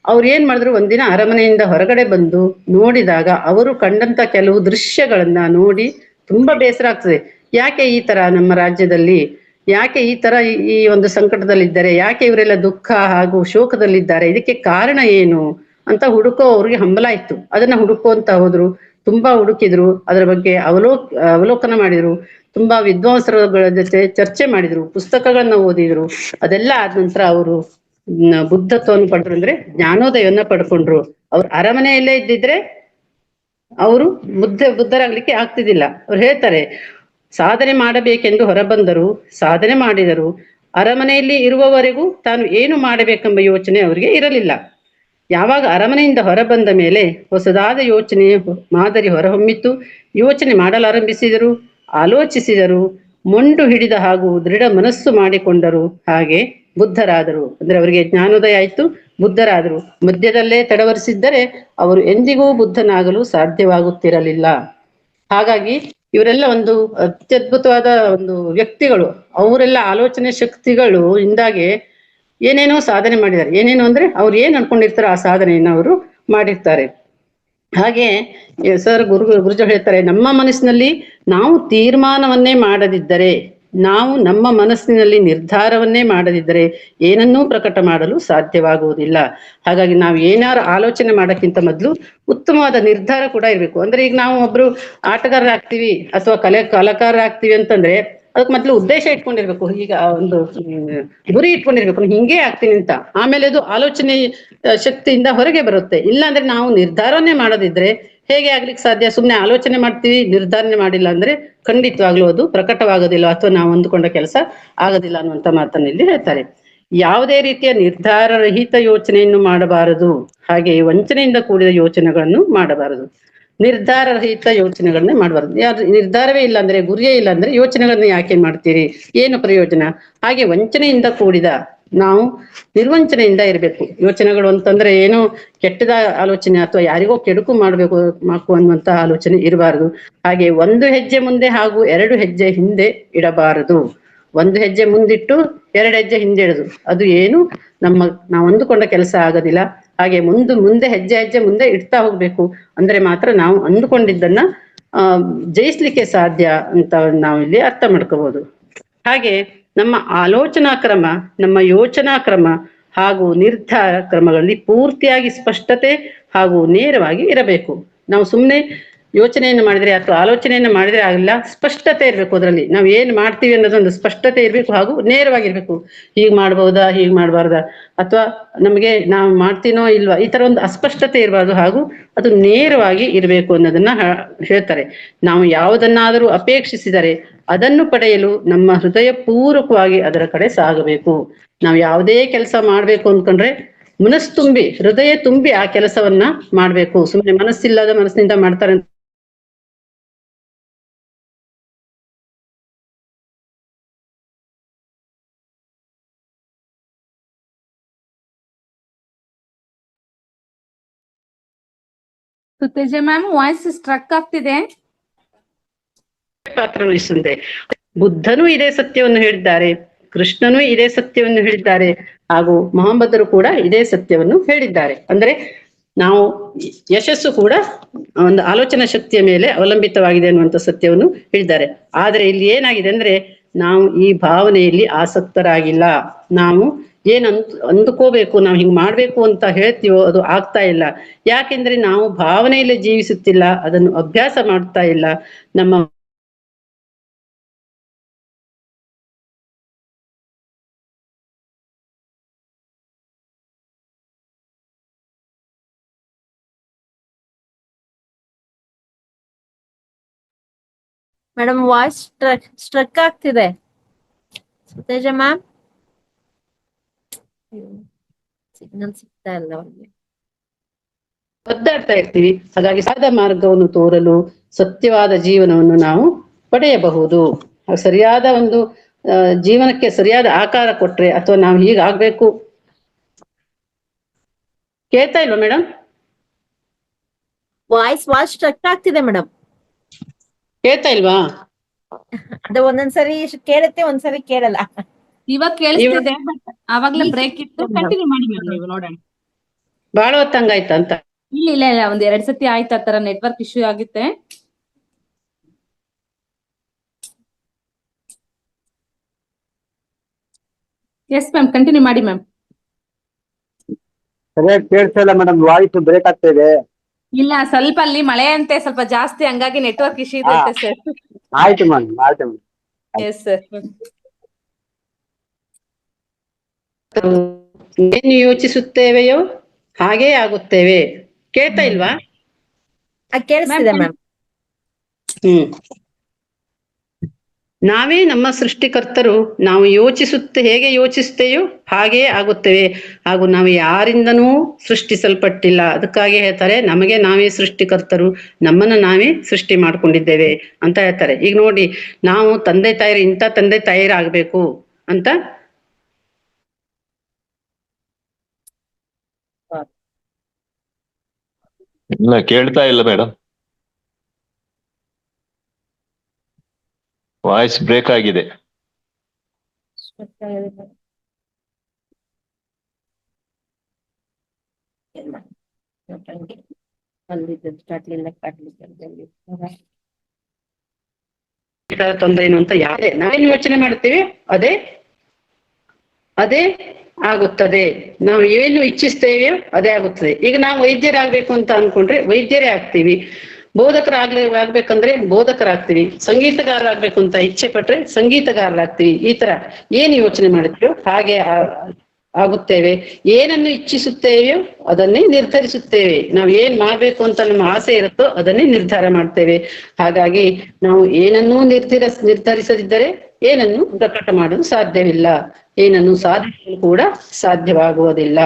ಅವ್ರು ಏನ್ ಮಾಡಿದ್ರು, ಒಂದಿನ ಅರಮನೆಯಿಂದ ಹೊರಗಡೆ ಬಂದು ನೋಡಿದಾಗ ಅವರು ಕಂಡಂತ ಕೆಲವು ದೃಶ್ಯಗಳನ್ನ ನೋಡಿ ತುಂಬಾ ಬೇಸರ ಆಗ್ತದೆ. ಯಾಕೆ ಈ ತರ ನಮ್ಮ ರಾಜ್ಯದಲ್ಲಿ, ಯಾಕೆ ಈ ತರ ಈ ಒಂದು ಸಂಕಟದಲ್ಲಿದ್ದಾರೆ, ಯಾಕೆ ಇವರೆಲ್ಲ ದುಃಖ ಹಾಗೂ ಶೋಕದಲ್ಲಿದ್ದಾರೆ, ಇದಕ್ಕೆ ಕಾರಣ ಏನು ಅಂತ ಹುಡುಕೋ ಅವ್ರಿಗೆ ಹಂಬಲ ಇತ್ತು. ಅದನ್ನ ಹುಡುಕೋ ಅಂತ ಹೋದ್ರು, ತುಂಬಾ ಹುಡುಕಿದ್ರು, ಅದರ ಬಗ್ಗೆ ಅವಲೋಕನ ಮಾಡಿದ್ರು, ತುಂಬಾ ವಿದ್ವಾಂಸರುಗಳ ಜೊತೆ ಚರ್ಚೆ ಮಾಡಿದ್ರು, ಪುಸ್ತಕಗಳನ್ನ ಓದಿದ್ರು. ಅದೆಲ್ಲ ಆದ ನಂತರ ಅವರು ಬುದ್ಧತ್ವವನ್ನು ಪಡೆದ್ರು, ಅಂದ್ರೆ ಜ್ಞಾನೋದಯವನ್ನ ಪಡ್ಕೊಂಡ್ರು. ಅವ್ರ ಅರಮನೆಯಲ್ಲೇ ಇದ್ದಿದ್ರೆ ಅವರು ಬುದ್ಧರಾಗ್ಲಿಕ್ಕೆ ಆಗ್ತಿದ್ದಿಲ್ಲ. ಅವ್ರು ಹೇಳ್ತಾರೆ, ಸಾಧನೆ ಮಾಡಬೇಕೆಂದು ಹೊರಬಂದರು, ಸಾಧನೆ ಮಾಡಿದರು. ಅರಮನೆಯಲ್ಲಿ ಇರುವವರೆಗೂ ತಾನು ಏನು ಮಾಡಬೇಕೆಂಬ ಯೋಚನೆ ಅವರಿಗೆ ಇರಲಿಲ್ಲ. ಯಾವಾಗ ಅರಮನೆಯಿಂದ ಹೊರಬಂದ ಮೇಲೆ ಹೊಸದಾದ ಯೋಚನೆಯ ಮಾದರಿ ಹೊರಹೊಮ್ಮಿತು. ಯೋಚನೆ ಮಾಡಲಾರಂಭಿಸಿದರು, ಆಲೋಚಿಸಿದರು, ಮೊಂಡು ಹಿಡಿದ ಹಾಗೂ ದೃಢ ಮನಸ್ಸು ಮಾಡಿಕೊಂಡರು. ಹಾಗೆ ಬುದ್ಧರಾದರು. ಅಂದ್ರೆ ಅವರಿಗೆ ಜ್ಞಾನೋದಯ ಆಯ್ತು, ಬುದ್ಧರಾದರು. ಮಧ್ಯದಲ್ಲೇ ತಡವರಿಸಿದ್ದರೆ ಅವರು ಎಂದಿಗೂ ಬುದ್ಧನಾಗಲು ಸಾಧ್ಯವಾಗುತ್ತಿರಲಿಲ್ಲ. ಹಾಗಾಗಿ ಇವರೆಲ್ಲ ಒಂದು ಅತ್ಯದ್ಭುತವಾದ ಒಂದು ವ್ಯಕ್ತಿಗಳು. ಅವರೆಲ್ಲ ಆಲೋಚನೆ ಶಕ್ತಿಗಳು ಇಂದಾಗೆ ಏನೇನೋ ಸಾಧನೆ ಮಾಡಿದ್ದಾರೆ. ಏನೇನು ಅಂದ್ರೆ ಅವ್ರು ಏನ್ ಅನ್ಕೊಂಡಿರ್ತಾರೋ ಆ ಸಾಧನೆಯನ್ನ ಅವರು ಮಾಡಿರ್ತಾರೆ. ಹಾಗೆ ಸರ್ ಗುರುಜ ಹೇಳ್ತಾರೆ, ನಮ್ಮ ಮನಸ್ಸಿನಲ್ಲಿ ನಾವು ತೀರ್ಮಾನವನ್ನೇ ಮಾಡದಿದ್ದರೆ, ನಾವು ನಮ್ಮ ಮನಸ್ಸಿನಲ್ಲಿ ನಿರ್ಧಾರವನ್ನೇ ಮಾಡದಿದ್ದರೆ ಏನನ್ನೂ ಪ್ರಕಟ ಮಾಡಲು ಸಾಧ್ಯವಾಗುವುದಿಲ್ಲ. ಹಾಗಾಗಿ ನಾವು ಏನಾರು ಆಲೋಚನೆ ಮಾಡೋಕ್ಕಿಂತ ಮೊದಲು ಉತ್ತಮವಾದ ನಿರ್ಧಾರ ಕೂಡ ಇರ್ಬೇಕು. ಅಂದ್ರೆ ಈಗ ನಾವು ಒಬ್ರು ಆಟಗಾರರಾಗ್ತೀವಿ ಅಥವಾ ಕಲಾಕಾರರಾಗ್ತೀವಿ ಅಂತಂದ್ರೆ ಅದಕ್ಕೆ ಮೊದಲು ಉದ್ದೇಶ ಇಟ್ಕೊಂಡಿರ್ಬೇಕು. ಈಗ ಒಂದು ಗುರಿ ಇಟ್ಕೊಂಡಿರ್ಬೇಕು, ಹಿಂಗೆ ಆಗ್ತೀನಿ ಅಂತ. ಆಮೇಲೆ ಅದು ಆಲೋಚನೆ ಶಕ್ತಿಯಿಂದ ಹೊರಗೆ ಬರುತ್ತೆ. ಇಲ್ಲಾಂದ್ರೆ ನಾವು ನಿರ್ಧಾರನೇ ಮಾಡದಿದ್ರೆ ಹೇಗೆ ಆಗ್ಲಿಕ್ಕೆ ಸಾಧ್ಯ? ಸುಮ್ನೆ ಆಲೋಚನೆ ಮಾಡ್ತೀವಿ, ನಿರ್ಧಾರನೆ ಮಾಡಿಲ್ಲ ಅಂದ್ರೆ ಖಂಡಿತವಾಗ್ಲೂ ಅದು ಪ್ರಕಟವಾಗೋದಿಲ್ಲ, ಅಥವಾ ನಾವು ಅಂದುಕೊಂಡ ಕೆಲಸ ಆಗೋದಿಲ್ಲ ಅನ್ನುವಂತ ಮಾತನ್ನ ಇಲ್ಲಿ ಹೇಳ್ತಾರೆ. ಯಾವುದೇ ರೀತಿಯ ನಿರ್ಧಾರ ರಹಿತ ಯೋಚನೆಯನ್ನು ಮಾಡಬಾರದು, ಹಾಗೆ ವಂಚನೆಯಿಂದ ಕೂಡಿದ ಯೋಚನೆಗಳನ್ನು ಮಾಡಬಾರದು. ನಿರ್ಧಾರ ರಹಿತ ಯೋಚನೆಗಳನ್ನೇ ಮಾಡಬಾರದು. ಯಾರು ನಿರ್ಧಾರವೇ ಇಲ್ಲ ಅಂದ್ರೆ, ಗುರಿಯೇ ಇಲ್ಲ ಅಂದ್ರೆ ಯೋಚನೆಗಳನ್ನ ಯಾಕೆ ಮಾಡ್ತೀರಿ, ಏನು ಪ್ರಯೋಜನ? ಹಾಗೆ ವಂಚನೆಯಿಂದ ಕೂಡಿದ, ನಾವು ನಿರ್ವಂಚನೆಯಿಂದ ಇರಬೇಕು. ಯೋಚನೆಗಳು ಅಂತಂದ್ರೆ ಏನು ಕೆಟ್ಟದ ಆಲೋಚನೆ ಅಥವಾ ಯಾರಿಗೋ ಕೆಡುಕು ಮಾಡ್ಬೇಕು ಅನ್ನುವಂತ ಆಲೋಚನೆ ಇರಬಾರದು. ಹಾಗೆ ಒಂದು ಹೆಜ್ಜೆ ಮುಂದೆ ಹಾಗೂ 2 ಹೆಜ್ಜೆ ಹಿಂದೆ ಇಡಬಾರದು. 1 ಹೆಜ್ಜೆ ಮುಂದಿಟ್ಟು 2 ಹೆಜ್ಜೆ ಹಿಂದೆ ಇಡುದು, ಅದು ಏನು ನಾವು ಅಂದುಕೊಂಡ ಕೆಲಸ ಆಗೋದಿಲ್ಲ. ಹಾಗೆ ಮುಂದೆ ಹೆಜ್ಜೆ ಮುಂದೆ ಇಡ್ತಾ ಹೋಗ್ಬೇಕು. ಅಂದ್ರೆ ಮಾತ್ರ ನಾವು ಅಂದುಕೊಂಡಿದ್ದನ್ನ ಜಯಿಸ್ಲಿಕ್ಕೆ ಸಾಧ್ಯ ಅಂತ ನಾವು ಇಲ್ಲಿ ಅರ್ಥ ಮಾಡ್ಕೋಬಹುದು. ಹಾಗೆ ನಮ್ಮ ಆಲೋಚನಾ ಕ್ರಮ, ನಮ್ಮ ಯೋಚನಾ ಕ್ರಮ ಹಾಗೂ ನಿರ್ಧಾರ ಕ್ರಮಗಳಲ್ಲಿ ಪೂರ್ತಿಯಾಗಿ ಸ್ಪಷ್ಟತೆ ಹಾಗೂ ನೇರವಾಗಿ ಇರಬೇಕು. ನಾವು ಸುಮ್ಮನೆ ಯೋಚನೆಯನ್ನು ಮಾಡಿದ್ರೆ ಅಥವಾ ಆಲೋಚನೆಯನ್ನು ಮಾಡಿದ್ರೆ ಆಗಲ್ಲ, ಸ್ಪಷ್ಟತೆ ಇರಬೇಕು. ಅದರಲ್ಲಿ ನಾವು ಏನ್ ಮಾಡ್ತೀವಿ ಅನ್ನೋದೊಂದು ಸ್ಪಷ್ಟತೆ ಇರಬೇಕು ಹಾಗೂ ನೇರವಾಗಿರ್ಬೇಕು. ಹೀಗ್ ಮಾಡ್ಬಹುದಾ, ಹೀಗ್ ಮಾಡ್ಬಾರ್ದಾ, ಅಥವಾ ನಮಗೆ ನಾವು ಮಾಡ್ತೀನೋ ಇಲ್ವಾ, ಈ ತರ ಒಂದು ಅಸ್ಪಷ್ಟತೆ ಇರಬಾರ್ದು, ಹಾಗೂ ಅದು ನೇರವಾಗಿ ಇರಬೇಕು ಅನ್ನೋದನ್ನ ಹೇಳ್ತಾರೆ. ನಾವು ಯಾವುದನ್ನಾದರೂ ಅಪೇಕ್ಷಿಸಿದರೆ ಅದನ್ನು ಪಡೆಯಲು ನಮ್ಮ ಹೃದಯ ಪೂರ್ವಕವಾಗಿ ಅದರ ಕಡೆ ಸಾಗಬೇಕು. ನಾವು ಯಾವುದೇ ಕೆಲಸ ಮಾಡ್ಬೇಕು ಅಂದ್ಕೊಂಡ್ರೆ ಮನಸ್ಸು ತುಂಬಿ, ಹೃದಯ ತುಂಬಿ ಆ ಕೆಲಸವನ್ನ ಮಾಡ್ಬೇಕು. ಸುಮ್ಮನೆ ಮನಸ್ಸಿಲ್ಲದ ಮನಸ್ಸಿನಿಂದ ಮಾಡ್ತಾರೆ ಅಂತ ತೇಜ ಮ್ಯಾಮ್ ವಾಯ್ಸ್ ಸ್ಟ್ರಕ್ ಆಗ್ತಿದೆ. ಪಾತ್ರ ವಹಿಸುತ್ತೆ. ಬುದ್ಧನು ಇದೇ ಸತ್ಯವನ್ನು ಹೇಳಿದ್ದಾರೆ, ಕೃಷ್ಣನು ಇದೇ ಸತ್ಯವನ್ನು ಹೇಳಿದ್ದಾರೆ, ಹಾಗೂ ಮೊಹಮ್ಮದರು ಕೂಡ ಇದೇ ಸತ್ಯವನ್ನು ಹೇಳಿದ್ದಾರೆ. ಅಂದ್ರೆ ನಾವು ಯಶಸ್ಸು ಕೂಡ ಒಂದು ಆಲೋಚನಾ ಶಕ್ತಿಯ ಮೇಲೆ ಅವಲಂಬಿತವಾಗಿದೆ ಅನ್ನುವಂಥ ಸತ್ಯವನ್ನು ಹೇಳಿದ್ದಾರೆ. ಆದರೆ ಇಲ್ಲಿ ಏನಾಗಿದೆ ಅಂದ್ರೆ ನಾವು ಈ ಭಾವನೆಯಲ್ಲಿ ಆಸಕ್ತರಾಗಿಲ್ಲ. ನಾವು ಅಂದುಕೋಬೇಕು, ನಾವು ಹಿಂಗ್ ಮಾಡ್ಬೇಕು ಅಂತ ಹೇಳ್ತೀವೋ ಅದು ಆಗ್ತಾ ಇಲ್ಲ. ಯಾಕೆಂದ್ರೆ ನಾವು ಭಾವನೆಯಲ್ಲಿ ಜೀವಿಸುತ್ತಿಲ್ಲ, ಅದನ್ನು ಅಭ್ಯಾಸ ಮಾಡ್ತಾ ಇಲ್ಲ. ನಮ್ಮ ಮೇಡಮ್ ವಾಯ್ಸ್ ಸ್ಟ್ರಕ್ ಆಗ್ತಿದೆ. ಸುತೇಜ ಮ್ಯಾಮ್ ಸಿಗ್ನಲ್ ಸಿಗ್ತಾ ಇಲ್ಲ ಅವ್ರಿಗೆ. ಒದ್ದಾಡ್ತಾ ಇರ್ತೀವಿ. ಹಾಗಾಗಿ ಸಾದ ಮಾರ್ಗವನ್ನು ತೋರಲು ಸತ್ಯವಾದ ಜೀವನವನ್ನು ನಾವು ಪಡೆಯಬಹುದು. ಸರಿಯಾದ ಒಂದು ಜೀವನಕ್ಕೆ ಸರಿಯಾದ ಆಕಾರ ಕೊಟ್ರೆ, ಅಥವಾ ನಾವು ಹೀಗಾಗ್ಬೇಕು. ಕೇಳ್ತಾ ಇಲ್ವಾ ಮೇಡಮ್? ವಾಯ್ಸ್ ಸ್ಟ್ರಕ್ ಆಗ್ತಿದೆ ಮೇಡಮ್. ಕೇಳ್ತಾ ಇಲ್ವಾ? ಅದು ಒಂದೊಂದ್ಸರಿ ಕೇಳುತ್ತೆ, ಒಂದ್ಸರಿ ಕೇಳಲ್ಲ. ಇವಾಗ ಕೇಳಿಸ್ತಿದೆ, ಆವಾಗ್ಲೇ ಬ್ರೇಕ್ ಇತ್ತು. ಕಂಟಿನ್ಯೂ ಮಾಡಿ ಮ್ಯಾಮ್ ನೀವು, ನೋಡೋಣ. ಬಾಳ ಹೊತ್ತಂಗಾಯ್ತಾ ಅಂತ? ಇಲ್ಲ ಒಂದ್ 2 ಸತಿ ಆಯ್ತು ಆ ತರ ನೆಟ್ವರ್ಕ್ ಇಶ್ಯೂ ಆಗುತ್ತೆ. ಎಸ್ ಮ್ಯಾಮ್, ಕಂಟಿನ್ಯೂ ಮಾಡಿ ಮ್ಯಾಮ್. ಸರಿಯಾಗಿ ಕೇಳ್ತಾ ಇಲ್ಲ ಮೇಡಮ್, ವಾಯ್ಸ್ ಬ್ರೇಕ್ ಆಗ್ತಾ ಇದೆ. ಇಲ್ಲ, ಸ್ವಲ್ಪ ಅಲ್ಲಿ ಮಳೆ ಅಂತೆ ಸ್ವಲ್ಪ ಜಾಸ್ತಿ, ಹಂಗಾಗಿ ನೆಟ್ವರ್ಕ್ ಇಶ್ಯೂ ಇದೆ ಸರ್. ಆಯ್ತು ಮೇಡಮ್, ಆಯ್ತು ಮೇಡಮ್. Yes sir. ಏನು ಯೋಚಿಸುತ್ತೇವೆಯೋ ಹಾಗೇ ಆಗುತ್ತೇವೆ. ಕೇಳ್ತಾ ಇಲ್ವಾ? ಕೇಳಿಸ್ತಿದೆ ಮ್ಯಾಮ್. ನಾವೇ ನಮ್ಮ ಸೃಷ್ಟಿಕರ್ತರು. ನಾವು ಹೇಗೆ ಯೋಚಿಸುತ್ತೇಯೋ ಹಾಗೇ ಆಗುತ್ತೇವೆ. ಹಾಗೂ ನಾವು ಯಾರಿಂದನೂ ಸೃಷ್ಟಿಸಲ್ಪಟ್ಟಿಲ್ಲ. ಅದಕ್ಕಾಗಿ ಹೇಳ್ತಾರೆ, ನಮಗೆ ನಾವೇ ಸೃಷ್ಟಿಕರ್ತರು, ನಮ್ಮನ್ನ ನಾವೇ ಸೃಷ್ಟಿ ಮಾಡ್ಕೊಂಡಿದ್ದೇವೆ ಅಂತ ಹೇಳ್ತಾರೆ. ಈಗ ನೋಡಿ, ನಾವು ತಂದೆ ತಾಯಿರಾಗ್ಬೇಕು ಅಂತ ಇಲ್ಲ, ಕೇಳ್ತಾ ಇಲ್ಲ ಮೇಡಮ್, ವಾಯ್ಸ್ ಬ್ರೇಕ್ ಆಗಿದೆ. ತೊಂದರೆ ಏನು ಅಂತ ನಾವೇನು ಯೋಚನೆ ಮಾಡ್ತೀವಿ ಅದೇ ಆಗುತ್ತದೆ. ನಾವು ಏನು ಇಚ್ಛಿಸ್ತೇವೆಯೋ ಅದೇ ಆಗುತ್ತದೆ. ಈಗ ನಾವು ವೈದ್ಯರಾಗ್ಬೇಕು ಅಂತ ಅನ್ಕೊಂಡ್ರೆ ವೈದ್ಯರೇ ಆಗ್ತೀವಿ. ಆಗ್ಬೇಕಂದ್ರೆ ಬೋಧಕರಾಗ್ತೀವಿ. ಸಂಗೀತಗಾರರಾಗ್ಬೇಕು ಅಂತ ಇಚ್ಛೆ ಪಟ್ರೆ ಸಂಗೀತಗಾರರಾಗ್ತೀವಿ. ಈ ತರ ಏನು ಯೋಚನೆ ಮಾಡ್ತೀವೋ ಹಾಗೆ ಆಗುತ್ತೇವೆ. ಏನನ್ನು ಇಚ್ಛಿಸುತ್ತೇವೆಯೋ ಅದನ್ನೇ ನಿರ್ಧರಿಸುತ್ತೇವೆ. ನಾವು ಏನ್ ಮಾಡ್ಬೇಕು ಅಂತ ನಮ್ಮ ಆಸೆ ಇರುತ್ತೋ ಅದನ್ನೇ ನಿರ್ಧಾರ ಮಾಡ್ತೇವೆ. ಹಾಗಾಗಿ ನಾವು ಏನನ್ನೂ ನಿರ್ಧರಿಸದಿದ್ದರೆ ಏನನ್ನು ಪ್ರಕಟ ಮಾಡಲು ಸಾಧ್ಯವಿಲ್ಲ, ಏನನ್ನು ಸಾಧಿಸಲು ಕೂಡ ಸಾಧ್ಯವಾಗುವುದಿಲ್ಲ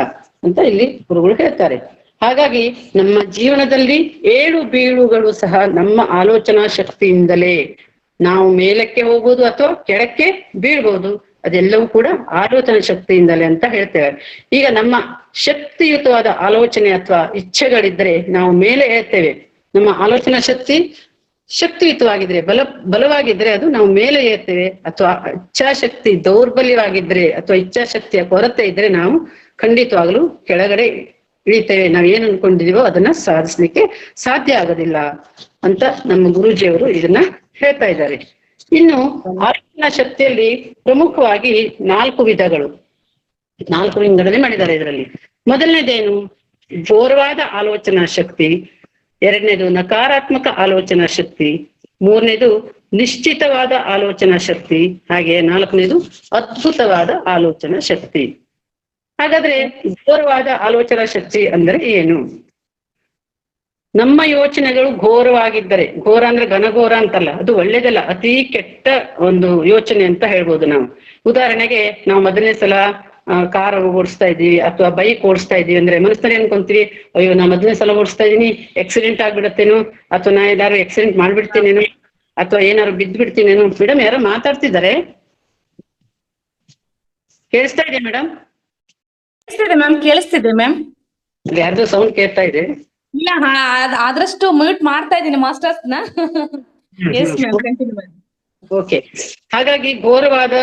ಅಂತ ಇಲ್ಲಿ ಗುರುಗಳು ಹೇಳ್ತಾರೆ. ಹಾಗಾಗಿ ನಮ್ಮ ಜೀವನದಲ್ಲಿ ಏಳು ಬೀಳುಗಳು ಸಹ ನಮ್ಮ ಆಲೋಚನಾ ಶಕ್ತಿಯಿಂದಲೇ. ನಾವು ಮೇಲಕ್ಕೆ ಹೋಗ್ಬೋದು ಅಥವಾ ಕೆಳಕ್ಕೆ ಬೀಳ್ಬೋದು, ಅದೆಲ್ಲವೂ ಕೂಡ ಆಲೋಚನಾ ಶಕ್ತಿಯಿಂದಲೇ ಅಂತ ಹೇಳ್ತೇವೆ. ಈಗ ನಮ್ಮ ಶಕ್ತಿಯುತವಾದ ಆಲೋಚನೆ ಅಥವಾ ಇಚ್ಛೆಗಳಿದ್ರೆ ನಾವು ಮೇಲೆ ಹೇಳ್ತೇವೆ. ನಮ್ಮ ಆಲೋಚನಾ ಶಕ್ತಿಯುತವಾಗಿದ್ರೆ ಬಲವಾಗಿದ್ರೆ ಅದು ನಾವು ಮೇಲೆ ಏರ್ತೇವೆ. ಅಥವಾ ಇಚ್ಛಾಶಕ್ತಿ ದೌರ್ಬಲ್ಯವಾಗಿದ್ರೆ ಅಥವಾ ಇಚ್ಛಾಶಕ್ತಿಯ ಕೊರತೆ ಇದ್ರೆ ನಾವು ಖಂಡಿತವಾಗಲೂ ಕೆಳಗಡೆ ಇಳಿತೇವೆ. ನಾವ್ ಏನ್ ಅನ್ಕೊಂಡಿದೀವೋ ಅದನ್ನ ಸಾಧಿಸ್ಲಿಕ್ಕೆ ಸಾಧ್ಯ ಆಗೋದಿಲ್ಲ ಅಂತ ನಮ್ಮ ಗುರೂಜಿಯವರು ಇದನ್ನ ಹೇಳ್ತಾ ಇದ್ದಾರೆ. ಇನ್ನು ಆಲೋಚನಾ ಶಕ್ತಿಯಲ್ಲಿ ಪ್ರಮುಖವಾಗಿ 4 ವಿಧಗಳು, 4 ವಿಂಗಡಣೆ ಮಾಡಿದ್ದಾರೆ ಇದರಲ್ಲಿ. ಮೊದಲನೇದೇನು? ಘೋರವಾದ ಆಲೋಚನಾ ಶಕ್ತಿ. ಎರಡನೇದು ನಕಾರಾತ್ಮಕ ಆಲೋಚನಾ ಶಕ್ತಿ. ಮೂರನೇದು ನಿಶ್ಚಿತವಾದ ಆಲೋಚನಾ ಶಕ್ತಿ. ಹಾಗೆ 4ನೇದು ಅದ್ಭುತವಾದ ಆಲೋಚನಾ ಶಕ್ತಿ. ಹಾಗಾದ್ರೆ ಘೋರವಾದ ಆಲೋಚನಾ ಶಕ್ತಿ ಅಂದ್ರೆ ಏನು? ನಮ್ಮ ಯೋಚನೆಗಳು ಘೋರವಾಗಿದ್ದರೆ, ಘೋರ ಅಂದ್ರೆ ಘನಘೋರ ಅಂತಲ್ಲ, ಅದು ಒಳ್ಳೇದಲ್ಲ, ಅತಿ ಕೆಟ್ಟ ಒಂದು ಯೋಚನೆ ಅಂತ ಹೇಳ್ಬೋದು ನಾವು. ಉದಾಹರಣೆಗೆ ನಾವು ಮೊದಲನೇ ಸಲ ಕಾರ್ ಓಡಿಸ್ತಾ ಇದೀವಿ ಅಥವಾ ಬೈಕ್ ಓಡಿಸ್ತಾ ಇದೀವಿ ಅಂದ್ರೆ ಮನಸ್ಸಲ್ಲಿ ಅನ್ಕೊಂತೀವಿ, ಅಯ್ಯೋ ನಾ ಮೊದಲನೇ ಸಲ ಓಡಿಸ್ತಾ ಇದೀನಿ, ಆಕ್ಸಿಡೆಂಟ್ ಆಗ್ಬಿಡತ್ತೇನೋ, ಅಥವಾ ನಾ ಏನಾದ್ರು ಆಕ್ಸಿಡೆಂಟ್ ಮಾಡ್ಬಿಡ್ತೀನೇನೋ, ಅಥವಾ ಏನಾದ್ರು ಬಿದ್ದು ಬಿಡ್ತೀನೇನೋ. ಮೇಡಮ್ ಯಾರೋ ಮಾತಾಡ್ತಿದ್ದಾರೆ, ಕೇಳಿಸ್ತಾ ಇದೆ ಮೇಡಮ್? ಕೇಳಿಸ್ತಿದೆ ಮ್ಯಾಮ್. ಯಾರ್ದು ಸೌಂಡ್ ಕೇಳ್ತಾ ಇದೆ? ಇಲ್ಲ, ಆದಷ್ಟು ಮ್ಯೂಟ್ ಮಾಡ್ತಾ ಇದ್ದೀನಿ ಮಾಸ್ಟರ್ಸ್ ನ. ಎಸ್ ಮ್ಯಾಮ್, ಕಂಟಿನ್ಯೂ ಮಾಡಿ. ಓಕೆ. ಹಾಗಾಗಿ ಘೋರವಾದ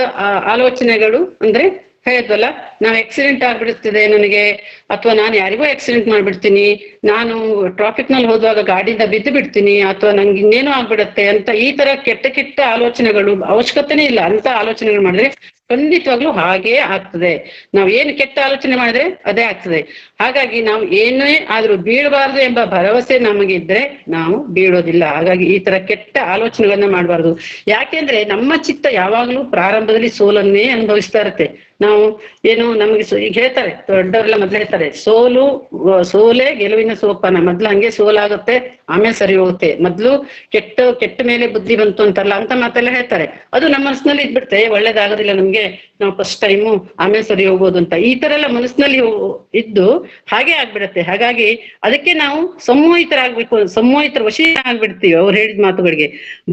ಆಲೋಚನೆಗಳು ಅಂದ್ರೆ ಹೇಳಿದ್ವಲ್ಲ, ನಾವು ಆಕ್ಸಿಡೆಂಟ್ ಆಗ್ಬಿಡುತ್ತದೆ ನನಗೆ, ಅಥವಾ ನಾನು ಯಾರಿಗೋ ಆಕ್ಸಿಡೆಂಟ್ ಮಾಡ್ಬಿಡ್ತೀನಿ, ನಾನು ಟ್ರಾಫಿಕ್ ನಲ್ಲಿ ಹೋಗುವಾಗ ಗಾಡಿಯಿಂದ ಬಿದ್ದು ಬಿಡ್ತೀನಿ, ಅಥವಾ ನಂಗೆ ಇನ್ನೇನೋ ಆಗ್ಬಿಡತ್ತೆ ಅಂತ ಈ ತರ ಕೆಟ್ಟ ಕೆಟ್ಟ ಆಲೋಚನೆಗಳು ಅವಶ್ಯಕತೆನೇ ಇಲ್ಲ ಅಂತ ಆಲೋಚನೆಗಳು ಮಾಡಿದ್ರೆ ಖಂಡಿತವಾಗ್ಲೂ ಹಾಗೇ ಆಗ್ತದೆ. ನಾವ್ ಏನು ಕೆಟ್ಟ ಆಲೋಚನೆ ಮಾಡಿದ್ರೆ ಅದೇ ಆಗ್ತದೆ. ಹಾಗಾಗಿ ನಾವು ಏನೇ ಆದ್ರೂ ಬೀಳಬಾರ್ದು ಎಂಬ ಭರವಸೆ ನಮಗಿದ್ರೆ ನಾವು ಬೀಳೋದಿಲ್ಲ. ಹಾಗಾಗಿ ಈ ತರ ಕೆಟ್ಟ ಆಲೋಚನೆಗಳನ್ನ ಮಾಡಬಾರ್ದು. ಯಾಕೆಂದ್ರೆ ನಮ್ಮ ಚಿತ್ತ ಯಾವಾಗ್ಲೂ ಪ್ರಾರಂಭದಲ್ಲಿ ಸೋಲನ್ನೇ ಅನುಭವಿಸ್ತಾ ಇರುತ್ತೆ. ನಾವು ಏನು ನಮಗೆ ಈಗ ಹೇಳ್ತಾರೆ ದೊಡ್ಡವರೆಲ್ಲ ಮೊದ್ಲು ಹೇಳ್ತಾರೆ, ಸೋಲೇ ಗೆಲುವಿನ ಸೋಪಾನ. ಮೊದ್ಲು ಹಂಗೆ ಸೋಲಾಗುತ್ತೆ, ಆಮೇಲೆ ಸರಿ ಹೋಗುತ್ತೆ. ಮೊದ್ಲು ಕೆಟ್ಟ ಮೇಲೆ ಬುದ್ಧಿ ಬಂತು ಅಂತಾರಲ್ಲ, ಅಂತ ಮಾತೆಲ್ಲ ಹೇಳ್ತಾರೆ. ಅದು ನಮ್ಮ ಮನಸ್ಸಿನಲ್ಲಿ ಇದ್ಬಿಡ್ತೆ, ಒಳ್ಳೇದಾಗೋದಿಲ್ಲ ನಮ್ಗೆ, ನಾವು ಫಸ್ಟ್ ಟೈಮು ಆಮೇಲೆ ಸರಿ ಹೋಗೋದು ಅಂತ. ಈ ತರ ಎಲ್ಲ ಮನಸ್ಸಿನಲ್ಲಿ ಇದ್ದು ಹಾಗೆ ಆಗ್ಬಿಡತ್ತೆ. ಹಾಗಾಗಿ ಅದಕ್ಕೆ ನಾವು ಸಂಮೋಹಿತರಾಗ್ಬೇಕು, ಸಂಮೋಹಿತರ ವಶೀ ಆಗ್ಬಿಡ್ತೀವಿ ಅವ್ರು ಹೇಳಿದ ಮಾತುಗಳಿಗೆ.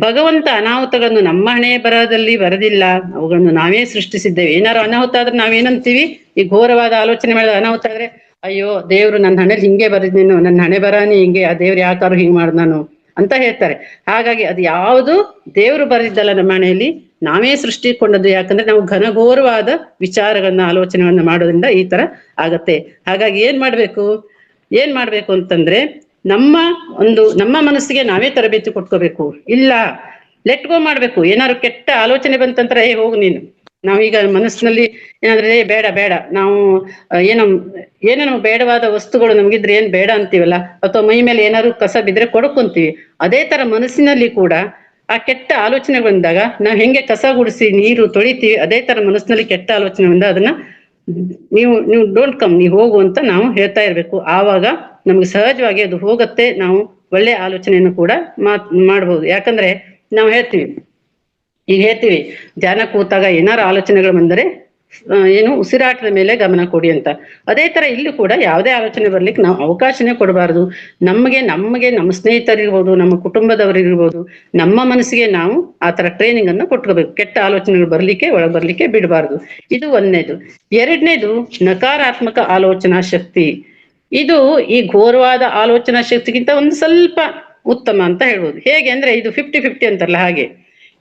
ಭಗವಂತ ಅನಾಹುತಗಳನ್ನು ನಮ್ಮ ಹಣೆ ಬರಹದಲ್ಲಿ ಬರದಿಲ್ಲ, ಅವುಗಳನ್ನು ನಾವೇ ಸೃಷ್ಟಿಸಿದ್ದೇವೆ. ಏನಾರು ಅನಾಹುತ ಆದ್ರೆ ನಾವೇನಂತೀವಿ, ಈ ಘೋರವಾದ ಆಲೋಚನೆ ಮಾಡಿದ ಅನಾಹುತ ಆದ್ರೆ, ಅಯ್ಯೋ ದೇವ್ರು ನನ್ನ ಹಣೆಲಿ ಹಿಂಗೆ ಬರೆದಿದ್ದೇನು, ನನ್ನ ಹಣೆ ಬರಾನಿ ಹಿಂಗೆ, ಆ ದೇವ್ರು ಯಾಕಾರು ಹಿಂಗ್ ಮಾಡ್ದ ನಾನು ಅಂತ ಹೇಳ್ತಾರೆ. ಹಾಗಾಗಿ ಅದು ಯಾವುದು ದೇವ್ರು ಬರೆದಿದ್ದಲ್ಲ ನಮ್ಮ ಹಣೆಯಲ್ಲಿ, ನಾವೇ ಸೃಷ್ಟಿಕೊಂಡದ್ದು. ಯಾಕಂದ್ರೆ ನಾವು ಘನಘೋರವಾದ ವಿಚಾರಗಳನ್ನ ಆಲೋಚನೆಗಳನ್ನ ಮಾಡೋದ್ರಿಂದ ಈ ತರ ಆಗತ್ತೆ. ಹಾಗಾಗಿ ಏನ್ ಮಾಡ್ಬೇಕು ಅಂತಂದ್ರೆ, ನಮ್ಮ ಮನಸ್ಸಿಗೆ ನಾವೇ ತರಬೇತಿ ಕೊಟ್ಕೋಬೇಕು. ಇಲ್ಲ ಲೆಟ್ ಗೋ ಮಾಡ್ಬೇಕು. ಏನಾದ್ರು ಕೆಟ್ಟ ಆಲೋಚನೆ ಬಂತಂದ್ರೆ ಹೋಗು ನೀನು, ನಾವೀಗ ಮನಸ್ಸಿನಲ್ಲಿ ಏನಾದ್ರೆ ಬೇಡ ನಾವು ಏನೋ ಬೇಡವಾದ ವಸ್ತುಗಳು ನಮಗಿದ್ರೆ ಏನ್ ಬೇಡ ಅಂತೀವಲ್ಲ, ಅಥವಾ ಮೈ ಮೇಲೆ ಏನಾದ್ರು ಕಸ ಬಿದ್ರೆ ಕೊಡ್ಕೊಂತೀವಿ. ಅದೇ ತರ ಮನಸ್ಸಿನಲ್ಲಿ ಕೂಡ ಆ ಕೆಟ್ಟ ಆಲೋಚನೆ ಬಂದಾಗ ನಾವ್ ಹೆಂಗೆ ಕಸ ಗುಡಿಸಿ ನೀರು ತೊಳಿತೀವಿ, ಅದೇ ತರ ಮನಸ್ಸಿನಲ್ಲಿ ಕೆಟ್ಟ ಆಲೋಚನೆ ಬಂದ ಅದನ್ನ ನೀವು ಡೋಂಟ್ ಕಮ್, ನೀವು ಹೋಗು ಅಂತ ನಾವು ಹೇಳ್ತಾ ಇರ್ಬೇಕು. ಆವಾಗ ನಮ್ಗೆ ಸಹಜವಾಗಿ ಅದು ಹೋಗತ್ತೆ. ನಾವು ಒಳ್ಳೆ ಆಲೋಚನೆಯನ್ನು ಕೂಡ ಮಾಡ್ಬೋದು. ಯಾಕಂದ್ರೆ ನಾವು ಹೇಳ್ತೀವಿ ಧ್ಯಾನ ಕೂತಾಗ ಏನಾರು ಆಲೋಚನೆಗಳು ಬಂದರೆ ಉಸಿರಾಟದ ಮೇಲೆ ಗಮನ ಕೊಡಿ ಅಂತ. ಅದೇ ತರ ಇಲ್ಲಿ ಕೂಡ ಯಾವುದೇ ಆಲೋಚನೆ ಬರ್ಲಿಕ್ಕೆ ನಾವು ಅವಕಾಶನೇ ಕೊಡಬಾರ್ದು. ನಮಗೆ ನಮ್ಮ ಸ್ನೇಹಿತರಿರ್ಬೋದು, ನಮ್ಮ ಕುಟುಂಬದವರಿರ್ಬೋದು, ನಮ್ಮ ಮನಸ್ಸಿಗೆ ನಾವು ಆ ತರ ಟ್ರೈನಿಂಗ್ ಅನ್ನ ಕೊಟ್ಕೋಬೇಕು. ಕೆಟ್ಟ ಆಲೋಚನೆಗಳು ಒಳಗ್ ಬರ್ಲಿಕ್ಕೆ ಬಿಡಬಾರ್ದು. ಇದು ಒಂದನೇದು. ಎರಡನೇದು ನಕಾರಾತ್ಮಕ ಆಲೋಚನಾ ಶಕ್ತಿ. ಇದು ಈ ಘೋರವಾದ ಆಲೋಚನಾ ಶಕ್ತಿಗಿಂತ ಒಂದು ಸ್ವಲ್ಪ ಉತ್ತಮ ಅಂತ ಹೇಳ್ಬೋದು. ಹೇಗೆ ಅಂದ್ರೆ ಇದು 50-50 ಅಂತಾರಲ್ಲ ಹಾಗೆ.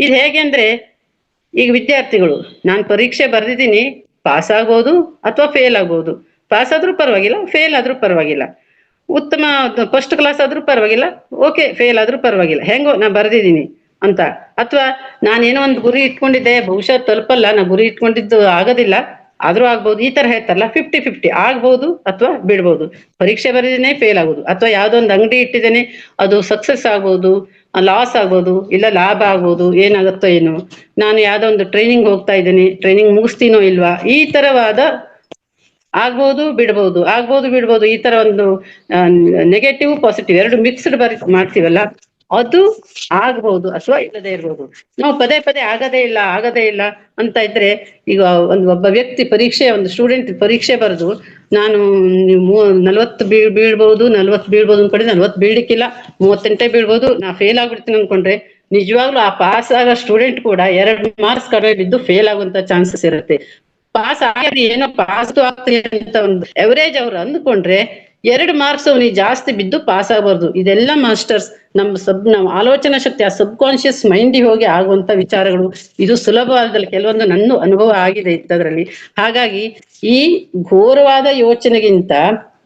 ಇದು ಹೇಗೆ ಅಂದ್ರೆ, ಈಗ ವಿದ್ಯಾರ್ಥಿಗಳು, ನಾನು ಪರೀಕ್ಷೆ ಬರ್ದಿದ್ದೀನಿ, ಪಾಸ್ ಆಗ್ಬೋದು ಅಥವಾ ಫೇಲ್ ಆಗ್ಬೋದು. ಪಾಸ್ ಆದ್ರೂ ಪರವಾಗಿಲ್ಲ, ಫೇಲ್ ಆದ್ರೂ ಪರವಾಗಿಲ್ಲ, ಉತ್ತಮ ಫಸ್ಟ್ ಕ್ಲಾಸ್ ಆದ್ರೂ ಪರವಾಗಿಲ್ಲ, ಓಕೆ ಫೇಲ್ ಆದ್ರೂ ಪರವಾಗಿಲ್ಲ, ಹೆಂಗೋ ನಾ ಬರ್ದಿದ್ದೀನಿ ಅಂತ. ಅಥವಾ ನಾನೇನೋ ಒಂದು ಗುರಿ ಇಟ್ಕೊಂಡಿದ್ದೆ, ಬಹುಶಃ ತಲುಪಲ್ಲ, ನಾ ಗುರಿ ಇಟ್ಕೊಂಡಿದ್ದು ಆಗೋದಿಲ್ಲ, ಆದ್ರೂ ಆಗ್ಬೋದು. ಈ ತರ ಹೇಳ್ತಾರಲ್ಲ, 50-50 ಆಗ್ಬೋದು ಅಥವಾ ಬಿಡ್ಬೋದು. ಪರೀಕ್ಷೆ ಬರೆದಿದ್ದೇನೆ, ಫೇಲ್ ಆಗ್ಬೋದು, ಅಥವಾ ಯಾವ್ದೋ ಒಂದು ಅಂಗಡಿ ಇಟ್ಟಿದ್ದೇನೆ, ಅದು ಸಕ್ಸಸ್ ಆಗ್ಬೋದು, ಲಾಸ್ ಆಗ್ಬೋದು, ಇಲ್ಲ ಲಾಭ ಆಗ್ಬೋದು, ಏನಾಗುತ್ತೋ ಏನು. ನಾನು ಯಾವ್ದೋ ಒಂದು ಟ್ರೈನಿಂಗ್ ಹೋಗ್ತಾ ಇದ್ದೇನೆ, ಟ್ರೈನಿಂಗ್ ಮುಗಿಸ್ತೀನೋ ಇಲ್ವಾ, ಈ ತರವಾದ ಆಗ್ಬೋದು ಬಿಡ್ಬೋದು, ಈ ತರ ಒಂದು ನೆಗೆಟಿವ್ ಪಾಸಿಟಿವ್ ಎರಡು ಮಿಕ್ಸ್ಡ್ ಮಾಡ್ತೀವಲ್ಲ, ಅದು ಆಗ್ಬಹುದು ಅಥವಾ ಇಲ್ಲದೆ ಇರ್ಬೋದು. ನಾವು ಪದೇ ಆಗದೇ ಇಲ್ಲ ಅಂತ ಇದ್ರೆ, ಈಗ ಒಬ್ಬ ವ್ಯಕ್ತಿ ಒಂದು ಸ್ಟೂಡೆಂಟ್ ಪರೀಕ್ಷೆ ಬರೆದು, ನಾನು 40 ಬೀಳ್ಬಹುದು ಅನ್ಕೊಂಡ್ರೆ 40 ಬೀಳ್ಲಿಕ್ಕಿಲ್ಲ, 38 ಬೀಳ್ಬಹುದು, ನಾ ಫೇಲ್ ಆಗ್ಬಿಡ್ತೀನಿ ಅನ್ಕೊಂಡ್ರೆ, ನಿಜವಾಗ್ಲೂ ಆ ಪಾಸ್ ಆಗೋ ಸ್ಟೂಡೆಂಟ್ ಕೂಡ 2 ಮಾರ್ಕ್ಸ್ ಕಡಿಮೆ ಬಿದ್ದು ಫೇಲ್ ಆಗುವಂತ ಚಾನ್ಸಸ್ ಇರುತ್ತೆ. ಪಾಸ್ ಆಗಿ ಏನೋ ಪಾಸ್ ಆಗ್ತೀನಿ ಅಂತ ಒಂದು ಎವರೇಜ್ ಅವ್ರು ಅಂದ್ಕೊಂಡ್ರೆ 2 ಮಾರ್ಕ್ಸ್ ಅವನಿಗೆ ಜಾಸ್ತಿ ಬಿದ್ದು ಪಾಸ್ ಆಗಬಾರ್ದು. ಇದೆಲ್ಲ ಮಾಸ್ಟರ್ಸ್ ನಮ್ಮ ಆಲೋಚನಾ ಶಕ್ತಿ, ಆ ಸಬ್ ಕಾನ್ಶಿಯಸ್ ಮೈಂಡಿಗೆ ಹೋಗಿ ಆಗುವಂತ ವಿಚಾರಗಳು. ಇದು ಸುಲಭವಾದಲ್ಲಿ ಕೆಲವೊಂದು ನನ್ನ ಅನುಭವ ಆಗಿದೆ ಇದರಲ್ಲಿ. ಹಾಗಾಗಿ ಈ ಘೋರವಾದ ಯೋಚನೆಗಿಂತ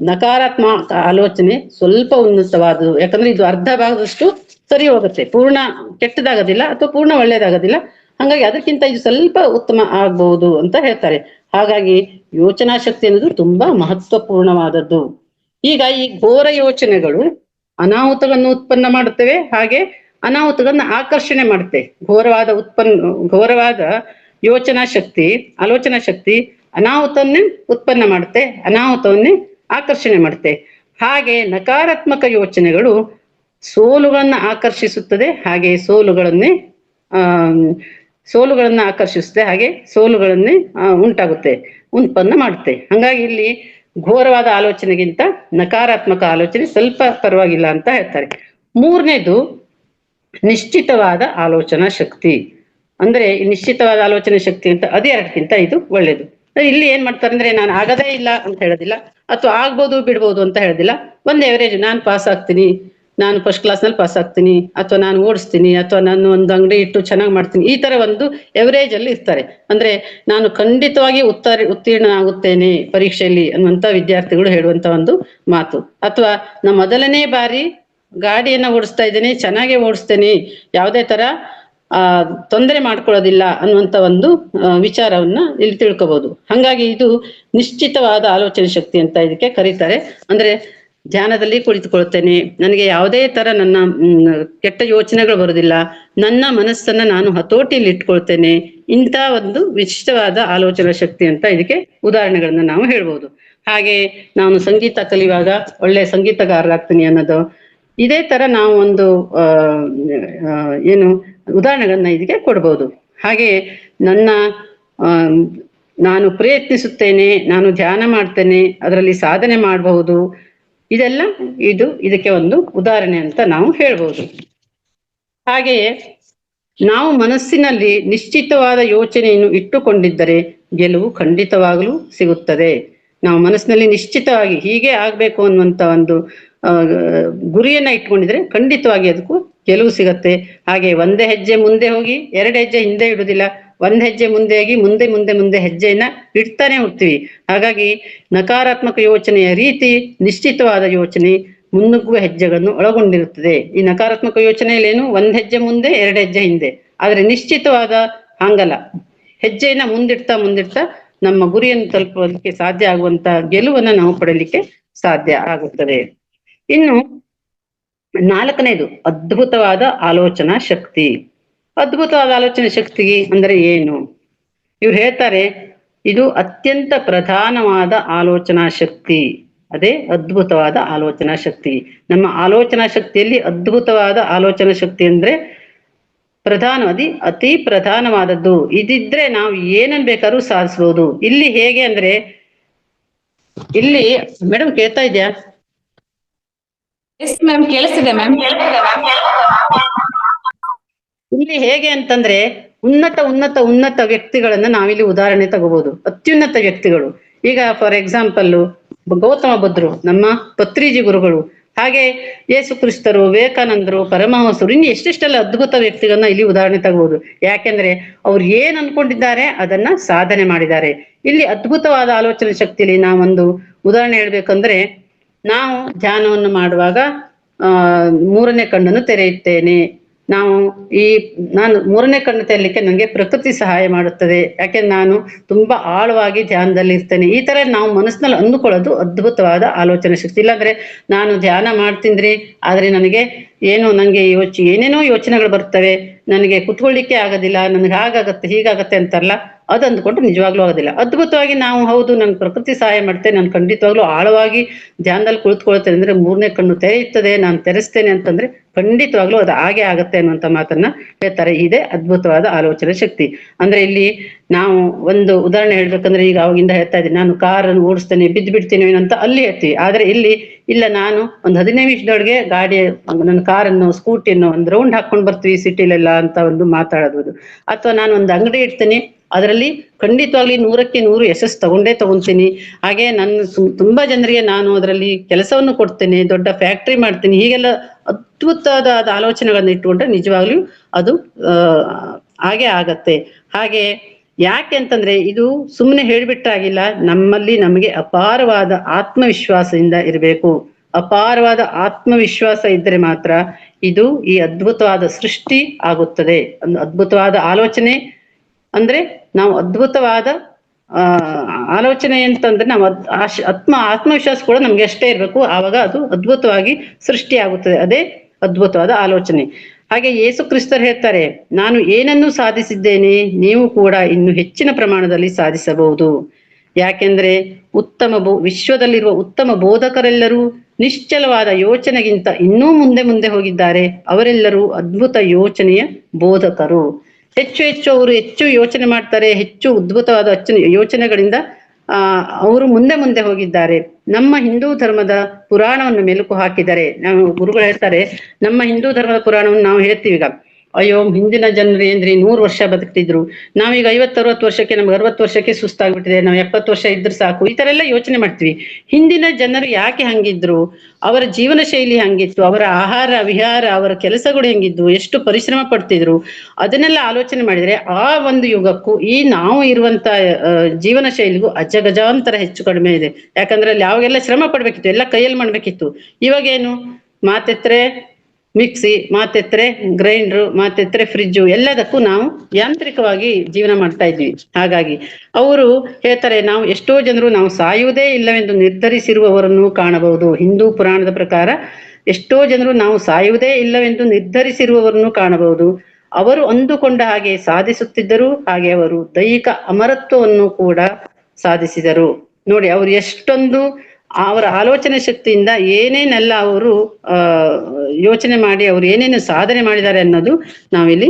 ನಕಾರಾತ್ಮಕ ಆಲೋಚನೆ ಸ್ವಲ್ಪ ಉನ್ನತವಾದದ್ದು. ಯಾಕಂದ್ರೆ ಇದು ಅರ್ಧ ಭಾಗದಷ್ಟು ಸರಿ ಹೋಗುತ್ತೆ, ಪೂರ್ಣ ಕೆಟ್ಟದಾಗೋದಿಲ್ಲ ಅಥವಾ ಪೂರ್ಣ ಒಳ್ಳೇದಾಗೋದಿಲ್ಲ. ಹಾಗಾಗಿ ಅದಕ್ಕಿಂತ ಇದು ಸ್ವಲ್ಪ ಉತ್ತಮ ಆಗ್ಬಹುದು ಅಂತ ಹೇಳ್ತಾರೆ. ಹಾಗಾಗಿ ಯೋಚನಾ ಶಕ್ತಿ ಅನ್ನೋದು ತುಂಬಾ ಮಹತ್ವಪೂರ್ಣವಾದದ್ದು. ಈಗ ಈ ಘೋರ ಯೋಚನೆಗಳು ಅನಾಹುತಗಳನ್ನು ಉತ್ಪನ್ನ ಮಾಡುತ್ತವೆ, ಹಾಗೆ ಅನಾಹುತಗಳನ್ನ ಆಕರ್ಷಣೆ ಮಾಡುತ್ತೆ. ಘೋರವಾದ ಆಲೋಚನಾ ಶಕ್ತಿ ಅನಾಹುತವನ್ನೇ ಉತ್ಪನ್ನ ಮಾಡುತ್ತೆ, ಅನಾಹುತವನ್ನೇ ಆಕರ್ಷಣೆ ಮಾಡುತ್ತೆ. ಹಾಗೆ ನಕಾರಾತ್ಮಕ ಯೋಚನೆಗಳು ಸೋಲುಗಳನ್ನ ಆಕರ್ಷಿಸುತ್ತದೆ, ಹಾಗೆ ಸೋಲುಗಳನ್ನ ಆಕರ್ಷಿಸುತ್ತೆ, ಹಾಗೆ ಸೋಲುಗಳನ್ನೇ ಉತ್ಪನ್ನ ಮಾಡುತ್ತೆ. ಹಾಗಾಗಿ ಇಲ್ಲಿ ಘೋರವಾದ ಆಲೋಚನೆಗಿಂತ ನಕಾರಾತ್ಮಕ ಆಲೋಚನೆ ಸ್ವಲ್ಪ ಪರವಾಗಿಲ್ಲ ಅಂತ ಹೇಳ್ತಾರೆ. ಮೂರನೇದು ನಿಶ್ಚಿತವಾದ ಆಲೋಚನಾ ಶಕ್ತಿ. ಅಂದ್ರೆ ನಿಶ್ಚಿತವಾದ ಆಲೋಚನಾ ಶಕ್ತಿ ಅಂತ ಅದೆರಡಕ್ಕಿಂತ ಇದು ಒಳ್ಳೇದು. ಇಲ್ಲಿ ಏನ್ ಮಾಡ್ತಾರೆ ಅಂದ್ರೆ, ನಾನು ಆಗದೇ ಇಲ್ಲ ಅಂತ ಹೇಳೋದಿಲ್ಲ, ಅಥವಾ ಆಗ್ಬೋದು ಬಿಡ್ಬೋದು ಅಂತ ಹೇಳೋದಿಲ್ಲ. ಒಂದು ಎವರೇಜ್, ನಾನು ಪಾಸ್ ಆಗ್ತೀನಿ, ನಾನು ಫಸ್ಟ್ ಕ್ಲಾಸ್ನಲ್ಲಿ ಪಾಸ್ ಆಗ್ತೀನಿ, ಅಥವಾ ನಾನು ಓಡಿಸ್ತೀನಿ, ಅಥವಾ ನಾನು ಒಂದು ಅಂಗಡಿ ಇಟ್ಟು ಚೆನ್ನಾಗಿ ಮಾಡ್ತೀನಿ, ಈ ತರ ಒಂದು ಎವರೇಜ್ ಅಲ್ಲಿ ಇರ್ತಾರೆ. ಅಂದ್ರೆ ನಾನು ಖಂಡಿತವಾಗಿ ಉತ್ತೀರ್ಣ ಆಗುತ್ತೇನೆ ಪರೀಕ್ಷೆಯಲ್ಲಿ ಅನ್ನುವಂತ ವಿದ್ಯಾರ್ಥಿಗಳು ಹೇಳುವಂತ ಒಂದು ಮಾತು. ಅಥವಾ ನಾ ಮೊದಲನೇ ಬಾರಿ ಗಾಡಿಯನ್ನ ಓಡಿಸ್ತಾ ಇದ್ದೇನೆ, ಚೆನ್ನಾಗೇ ಓಡಿಸ್ತೇನೆ, ಯಾವುದೇ ತರ ತೊಂದರೆ ಮಾಡ್ಕೊಳ್ಳೋದಿಲ್ಲ ಅನ್ನುವಂತ ಒಂದು ವಿಚಾರವನ್ನ ಇಲ್ಲಿ ತಿಳ್ಕೊಬಹುದು. ಹಾಗಾಗಿ ಇದು ನಿಶ್ಚಿತವಾದ ಆಲೋಚನೆ ಶಕ್ತಿ ಅಂತ ಇದಕ್ಕೆ ಕರೀತಾರೆ. ಅಂದ್ರೆ ಧ್ಯಾನದಲ್ಲಿ ಕುಳಿತುಕೊಳ್ತೇನೆ, ನನಗೆ ಯಾವುದೇ ತರ ನನ್ನ ಕೆಟ್ಟ ಯೋಚನೆಗಳು ಬರುವುದಿಲ್ಲ, ನನ್ನ ಮನಸ್ಸನ್ನ ನಾನು ಹತೋಟಿಯಲ್ಲಿ ಇಟ್ಕೊಳ್ತೇನೆ. ಇಂಥ ಒಂದು ವಿಶಿಷ್ಟವಾದ ಆಲೋಚನಾ ಶಕ್ತಿ ಅಂತ ಇದಕ್ಕೆ ಉದಾಹರಣೆಗಳನ್ನ ನಾವು ಹೇಳ್ಬೋದು. ಹಾಗೆ ನಾನು ಸಂಗೀತ ಕಲಿಯುವಾಗ ಒಳ್ಳೆ ಸಂಗೀತಗಾರರಾಗ್ತೀನಿ ಅನ್ನೋದು, ಇದೇ ತರ ನಾವು ಒಂದು ಏನು ಉದಾಹರಣೆಗಳನ್ನ ಇದಕ್ಕೆ ಕೊಡ್ಬೋದು. ಹಾಗೆ ನಾನು ಪ್ರಯತ್ನಿಸುತ್ತೇನೆ, ನಾನು ಧ್ಯಾನ ಮಾಡ್ತೇನೆ, ಅದರಲ್ಲಿ ಸಾಧನೆ ಮಾಡಬಹುದು, ಇದೆಲ್ಲ ಇದಕ್ಕೆ ಒಂದು ಉದಾಹರಣೆ ಅಂತ ನಾವು ಹೇಳ್ಬೋದು. ಹಾಗೆಯೇ ನಾವು ಮನಸ್ಸಿನಲ್ಲಿ ನಿಶ್ಚಿತವಾದ ಯೋಚನೆಯನ್ನು ಇಟ್ಟುಕೊಂಡಿದ್ದರೆ ಗೆಲುವು ಖಂಡಿತವಾಗಲೂ ಸಿಗುತ್ತದೆ. ನಾವು ಮನಸ್ಸಿನಲ್ಲಿ ನಿಶ್ಚಿತವಾಗಿ ಹೀಗೆ ಆಗ್ಬೇಕು ಅನ್ನುವಂತ ಒಂದು ಗುರಿಯನ್ನ ಇಟ್ಕೊಂಡಿದ್ರೆ ಖಂಡಿತವಾಗಿ ಅದಕ್ಕೂ ಗೆಲುವು ಸಿಗತ್ತೆ. ಹಾಗೆ ಒಂದೇ ಹೆಜ್ಜೆ ಮುಂದೆ ಹೋಗಿ 2 ಹೆಜ್ಜೆ ಹಿಂದೆ ಇಡುದಿಲ್ಲ, 1 ಹೆಜ್ಜೆ ಮುಂದೆ ಹೋಗಿ ಮುಂದೆ ಮುಂದೆ ಮುಂದೆ ಹೆಜ್ಜೆಯನ್ನ ಇಡ್ತಾನೆ ಹೋಗ್ತೀವಿ. ಹಾಗಾಗಿ ನಕಾರಾತ್ಮಕ ಯೋಚನೆಯ ರೀತಿ ನಿಶ್ಚಿತವಾದ ಯೋಚನೆ ಮುನ್ನುಗ್ಗುವ ಹೆಜ್ಜೆಗಳನ್ನು ಒಳಗೊಂಡಿರುತ್ತದೆ. ಈ ನಕಾರಾತ್ಮಕ ಯೋಚನೆಯಲ್ಲೇನು 1 ಹೆಜ್ಜೆ ಮುಂದೆ 2 ಹೆಜ್ಜೆ ಹಿಂದೆ, ಆದ್ರೆ ನಿಶ್ಚಿತವಾದ ಹಾಂಗಲ್ಲ, ಹೆಜ್ಜೆಯನ್ನ ಮುಂದಿಡ್ತಾ ನಮ್ಮ ಗುರಿಯನ್ನು ತಲುಪಲಿಕ್ಕೆ ಸಾಧ್ಯ ಆಗುವಂತ ಗೆಲುವನ್ನ ನಾವು ಪಡೆಯಲಿಕ್ಕೆ ಸಾಧ್ಯ ಆಗುತ್ತದೆ. ಇನ್ನು 4ನೇದು ಅದ್ಭುತವಾದ ಆಲೋಚನಾ ಶಕ್ತಿ. ಅದ್ಭುತವಾದ ಆಲೋಚನಾ ಶಕ್ತಿ ಅಂದ್ರೆ ಏನು? ಇವ್ರು ಹೇಳ್ತಾರೆ, ಇದು ಅತ್ಯಂತ ಪ್ರಧಾನವಾದ ಆಲೋಚನಾ ಶಕ್ತಿ, ಅದೇ ಅದ್ಭುತವಾದ ಆಲೋಚನಾ ಶಕ್ತಿ. ನಮ್ಮ ಆಲೋಚನಾ ಶಕ್ತಿಯಲ್ಲಿ ಅದ್ಭುತವಾದ ಆಲೋಚನಾ ಶಕ್ತಿ ಅಂದ್ರೆ ಅತಿ ಪ್ರಧಾನವಾದದ್ದು. ಇದಿದ್ರೆ ನಾವು ಏನನ್ ಬೇಕಾದ್ರೂ ಸಾಧಿಸಬಹುದು. ಇಲ್ಲಿ ಹೇಗೆ ಅಂದ್ರೆ, ಇಲ್ಲಿ ಮೇಡಮ್ ಕೇಳ್ತಾ ಇದ್ಯಾ? ಎಸ್ ಮ್ಯಾಮ್, ಕೇಳಿಸ್ತಿದೆ ಮ್ಯಾಮ್. ಇಲ್ಲಿ ಹೇಗೆ ಅಂತಂದ್ರೆ, ಉನ್ನತ ವ್ಯಕ್ತಿಗಳನ್ನ ನಾವಿಲ್ಲಿ ಉದಾಹರಣೆ ತಗೋಬಹುದು. ಅತ್ಯುನ್ನತ ವ್ಯಕ್ತಿಗಳು, ಈಗ ಫಾರ್ ಎಕ್ಸಾಂಪಲ್ ಗೌತಮ ಬುದ್ಧರು, ನಮ್ಮ ಪತ್ರಿಜಿ ಗುರುಗಳು, ಹಾಗೆ ಯೇಸು ಕ್ರಿಸ್ತರು, ವಿವೇಕಾನಂದರು, ಪರಮಹಂಸರು, ಇನ್ನು ಎಷ್ಟೆಷ್ಟೆಲ್ಲ ಅದ್ಭುತ ವ್ಯಕ್ತಿಗಳನ್ನ ಇಲ್ಲಿ ಉದಾಹರಣೆ ತಗೋಬಹುದು. ಯಾಕೆಂದ್ರೆ ಅವ್ರು ಏನ್ ಅನ್ಕೊಂಡಿದ್ದಾರೆ ಅದನ್ನ ಸಾಧನೆ ಮಾಡಿದ್ದಾರೆ. ಇಲ್ಲಿ ಅದ್ಭುತವಾದ ಆಲೋಚನೆ ಶಕ್ತಿಯಲ್ಲಿ ನಾವೊಂದು ಉದಾಹರಣೆ ಹೇಳ್ಬೇಕಂದ್ರೆ, ನಾವು ಧ್ಯಾನವನ್ನು ಮಾಡುವಾಗ 3ನೇ ಕಣ್ಣನ್ನು ತೆರೆಯುತ್ತೇನೆ. ನಾನು 3ನೇ ಕಣ್ಣು ತೆರಲಿಕ್ಕೆ ನನಗೆ ಪ್ರಕೃತಿ ಸಹಾಯ ಮಾಡುತ್ತದೆ, ಯಾಕೆಂದ್ರೆ ನಾನು ತುಂಬಾ ಆಳವಾಗಿ ಧ್ಯಾನದಲ್ಲಿ ಇರ್ತೇನೆ. ಈ ತರ ನಾವು ಮನಸ್ಸಿನಲ್ಲಿ ಅಂದುಕೊಳ್ಳೋದು ಅದ್ಭುತವಾದ ಆಲೋಚನೆ ಶಕ್ತಿ. ಇಲ್ಲಾಂದ್ರೆ ನಾನು ಧ್ಯಾನ ಮಾಡ್ತಿಂದ್ರಿ, ಆದ್ರೆ ನನಗೆ ನಂಗೆ ಏನೇನೋ ಯೋಚನೆಗಳು ಬರ್ತವೆ, ನನಗೆ ಕುತ್ಕೊಳ್ಳಿಕ್ಕೆ ಆಗೋದಿಲ್ಲ, ನನಗೆ ಹಾಗಾಗತ್ತೆ ಹೀಗಾಗತ್ತೆ ಅಂತಾರಲ್ಲ, ಅದು ಅಂದ್ಕೊಂಡು ನಿಜವಾಗ್ಲೂ ಆಗೋದಿಲ್ಲ. ಅದ್ಭುತವಾಗಿ ನಾವು ಹೌದು ನನ್ ಪ್ರಕೃತಿ ಸಹಾಯ ಮಾಡ್ತೇನೆ, ನಾನು ಖಂಡಿತವಾಗ್ಲೂ ಆಳವಾಗಿ ಧ್ಯಾನದಲ್ಲಿ ಕುಳಿತುಕೊಳ್ತೇನೆ ಅಂದ್ರೆ 3ನೇ ಕಣ್ಣು ತೆರೆಯುತ್ತದೆ, ನಾನು ತೆರೆಸ್ತೇನೆ ಅಂತಂದ್ರೆ ಖಂಡಿತವಾಗ್ಲೂ ಅದು ಹಾಗೆ ಆಗತ್ತೆ ಅನ್ನುವಂತ ಮಾತನ್ನ ಹೇಳ್ತಾರೆ. ಇದೇ ಅದ್ಭುತವಾದ ಆಲೋಚನೆ ಶಕ್ತಿ. ಅಂದ್ರೆ ಇಲ್ಲಿ ನಾವು ಒಂದು ಉದಾಹರಣೆ ಹೇಳ್ಬೇಕಂದ್ರೆ, ಈಗ ಅವಾಗಿಂದ ಹೇಳ್ತಾ ಇದ್ದೀನಿ, ನಾನು ಕಾರನ್ನು ಓಡಿಸ್ತೇನೆ, ಬಿಡ್ತೀನಿ ಏನಂತ ಅಲ್ಲಿ ಹೇಳ್ತೀವಿ. ಆದ್ರೆ ಇಲ್ಲಿ ಇಲ್ಲ, ನಾನು ಒಂದು 15 ನಿಮಿಷದೊಳಗೆ ನನ್ನ ಕಾರನ್ನು ಸ್ಕೂಟಿಯನ್ನು ಒಂದು ರೌಂಡ್ ಹಾಕೊಂಡು ಬರ್ತೀವಿ ಸಿಟಿಲೆಲ್ಲ ಅಂತ ಒಂದು ಮಾತಾಡಬಹುದು. ಅಥವಾ ನಾನು ಒಂದು ಅಂಗಡಿ ಇಡ್ತೇನೆ, ಅದರಲ್ಲಿ ಖಂಡಿತವಾಗ್ಲಿ 100ಕ್ಕೆ 100 ಯಶಸ್ಸು ತಗೊಂತೀನಿ. ಹಾಗೆ ತುಂಬಾ ಜನರಿಗೆ ನಾನು ಅದರಲ್ಲಿ ಕೆಲಸವನ್ನು ಕೊಡ್ತೇನೆ, ದೊಡ್ಡ ಫ್ಯಾಕ್ಟ್ರಿ ಮಾಡ್ತೀನಿ. ಹೀಗೆಲ್ಲ ಅದ್ಭುತವಾದ ಆಲೋಚನೆಗಳನ್ನ ಇಟ್ಟುಕೊಂಡ್ರೆ ನಿಜವಾಗ್ಲೂ ಅದು ಹಾಗೆ ಆಗತ್ತೆ. ಹಾಗೆ ಯಾಕೆ ಅಂತಂದ್ರೆ, ಇದು ಸುಮ್ಮನೆ ಹೇಳ್ಬಿಟ್ಟಾಗಿಲ್ಲ, ನಮಗೆ ಅಪಾರವಾದ ಆತ್ಮವಿಶ್ವಾಸದಿಂದ ಇರಬೇಕು. ಅಪಾರವಾದ ಆತ್ಮವಿಶ್ವಾಸ ಇದ್ರೆ ಮಾತ್ರ ಈ ಅದ್ಭುತವಾದ ಸೃಷ್ಟಿ ಆಗುತ್ತದೆ. ಒಂದು ಅದ್ಭುತವಾದ ಆಲೋಚನೆ ಅಂದ್ರೆ, ನಾವು ಅದ್ಭುತವಾದ ಆಲೋಚನೆ ಅಂತಂದ್ರೆ ನಾವು ಆತ್ಮವಿಶ್ವಾಸ ಕೂಡ ನಮ್ಗೆ ಅಷ್ಟೇ ಇರ್ಬೇಕು, ಆವಾಗ ಅದು ಅದ್ಭುತವಾಗಿ ಸೃಷ್ಟಿ ಆಗುತ್ತದೆ. ಅದೇ ಅದ್ಭುತವಾದ ಆಲೋಚನೆ. ಹಾಗೆ ಯೇಸು ಕ್ರಿಸ್ತರು ಹೇಳ್ತಾರೆ, ನಾನು ಏನನ್ನು ಸಾಧಿಸಿದ್ದೇನೆ, ನೀವು ಕೂಡ ಇನ್ನು ಹೆಚ್ಚಿನ ಪ್ರಮಾಣದಲ್ಲಿ ಸಾಧಿಸಬಹುದು. ಯಾಕೆಂದ್ರೆ ವಿಶ್ವದಲ್ಲಿರುವ ಉತ್ತಮ ಬೋಧಕರೆಲ್ಲರೂ ನಿಶ್ಚಲವಾದ ಯೋಚನೆಗಿಂತ ಇನ್ನೂ ಮುಂದೆ ಹೋಗಿದ್ದಾರೆ. ಅವರೆಲ್ಲರೂ ಅದ್ಭುತ ಯೋಚನೆಯ ಬೋಧಕರು. ಅವರು ಹೆಚ್ಚು ಯೋಚನೆ ಮಾಡ್ತಾರೆ, ಹೆಚ್ಚು ಅದ್ಭುತವಾದ ಯೋಚನೆಗಳಿಂದ ಅವರು ಮುಂದೆ ಹೋಗಿದ್ದಾರೆ. ನಮ್ಮ ಹಿಂದೂ ಧರ್ಮದ ಪುರಾಣವನ್ನು ಮೆಲುಕು ಹಾಕಿದ್ದಾರೆ. ನಾವು ಗುರುಗಳು ಹೇಳ್ತಾರೆ, ನಮ್ಮ ಹಿಂದೂ ಧರ್ಮದ ಪುರಾಣವನ್ನು ನಾವು ಹೇಳ್ತೀವಿ. ಈಗ ಅಯ್ಯೋ ಹಿಂದಿನ ಜನರು ಏನ್ರಿ 100 ವರ್ಷ ಬದುಕ್ತಿದ್ರು, ನಾವೀಗ 50-60 ವರ್ಷಕ್ಕೆ, ನಮ್ಗೆ 60 ವರ್ಷಕ್ಕೆ ಸುಸ್ತಾಗ್ಬಿಟ್ಟಿದೆ, ನಾವು 70 ವರ್ಷ ಇದ್ರೆ ಸಾಕು, ಈ ತರ ಎಲ್ಲ ಯೋಚನೆ ಮಾಡ್ತೀವಿ. ಹಿಂದಿನ ಜನರು ಯಾಕೆ ಹಂಗಿದ್ರು, ಅವರ ಜೀವನ ಶೈಲಿ ಹಂಗಿತ್ತು, ಅವರ ಆಹಾರ ವಿಹಾರ, ಅವರ ಕೆಲಸಗಳು ಹೆಂಗಿದ್ವು, ಎಷ್ಟು ಪರಿಶ್ರಮ ಪಡ್ತಿದ್ರು, ಅದನ್ನೆಲ್ಲ ಆಲೋಚನೆ ಮಾಡಿದ್ರೆ ಆ ಒಂದು ಯುಗಕ್ಕೂ ಈ ನಾವು ಇರುವಂತ ಜೀವನ ಶೈಲಿಗೂ ಅಜಗಜಾಂತರ ಹೆಚ್ಚು ಕಡಿಮೆ ಇದೆ. ಯಾಕಂದ್ರೆ ಅಲ್ಲಿ ಯಾವಾಗೆಲ್ಲ ಶ್ರಮ ಪಡ್ಬೇಕಿತ್ತು, ಎಲ್ಲ ಕೈಯಲ್ಲಿ ಮಾಡ್ಬೇಕಿತ್ತು. ಇವಾಗೇನು ಮಾತೆತ್ರೆ ಮಿಕ್ಸಿ, ಮಾತೆತ್ರೆ ಗ್ರೈಂಡ್ರು, ಮಾತೆತ್ರೆ ಫ್ರಿಜ್ಜು, ಎಲ್ಲದಕ್ಕೂ ನಾವು ಯಾಂತ್ರಿಕವಾಗಿ ಜೀವನ ಮಾಡ್ತಾ ಇದ್ವಿ. ಹಾಗಾಗಿ ಅವರು ಹೇಳ್ತಾರೆ, ನಾವು ಎಷ್ಟೋ ಜನರು ನಾವು ಸಾಯುವುದೇ ಇಲ್ಲವೆಂದು ನಿರ್ಧರಿಸಿರುವವರನ್ನು ಕಾಣಬಹುದು. ಹಿಂದೂ ಪುರಾಣದ ಪ್ರಕಾರ ಎಷ್ಟೋ ಜನರು ನಾವು ಸಾಯುವುದೇ ಇಲ್ಲವೆಂದು ನಿರ್ಧರಿಸಿರುವವರನ್ನು ಕಾಣಬಹುದು. ಅವರು ಅಂದುಕೊಂಡ ಹಾಗೆ ಸಾಧಿಸುತ್ತಿದ್ದರು, ಹಾಗೆ ಅವರು ದೈಹಿಕ ಅಮರತ್ವವನ್ನು ಕೂಡ ಸಾಧಿಸಿದರು. ನೋಡಿ, ಅವರು ಎಷ್ಟೊಂದು ಅವರ ಆಲೋಚನೆ ಶಕ್ತಿಯಿಂದ ಏನೇನೆಲ್ಲ ಅವರು ಯೋಚನೆ ಮಾಡಿ ಅವರು ಏನೇನು ಸಾಧನೆ ಮಾಡಿದ್ದಾರೆ ಅನ್ನೋದು ನಾವಿಲ್ಲಿ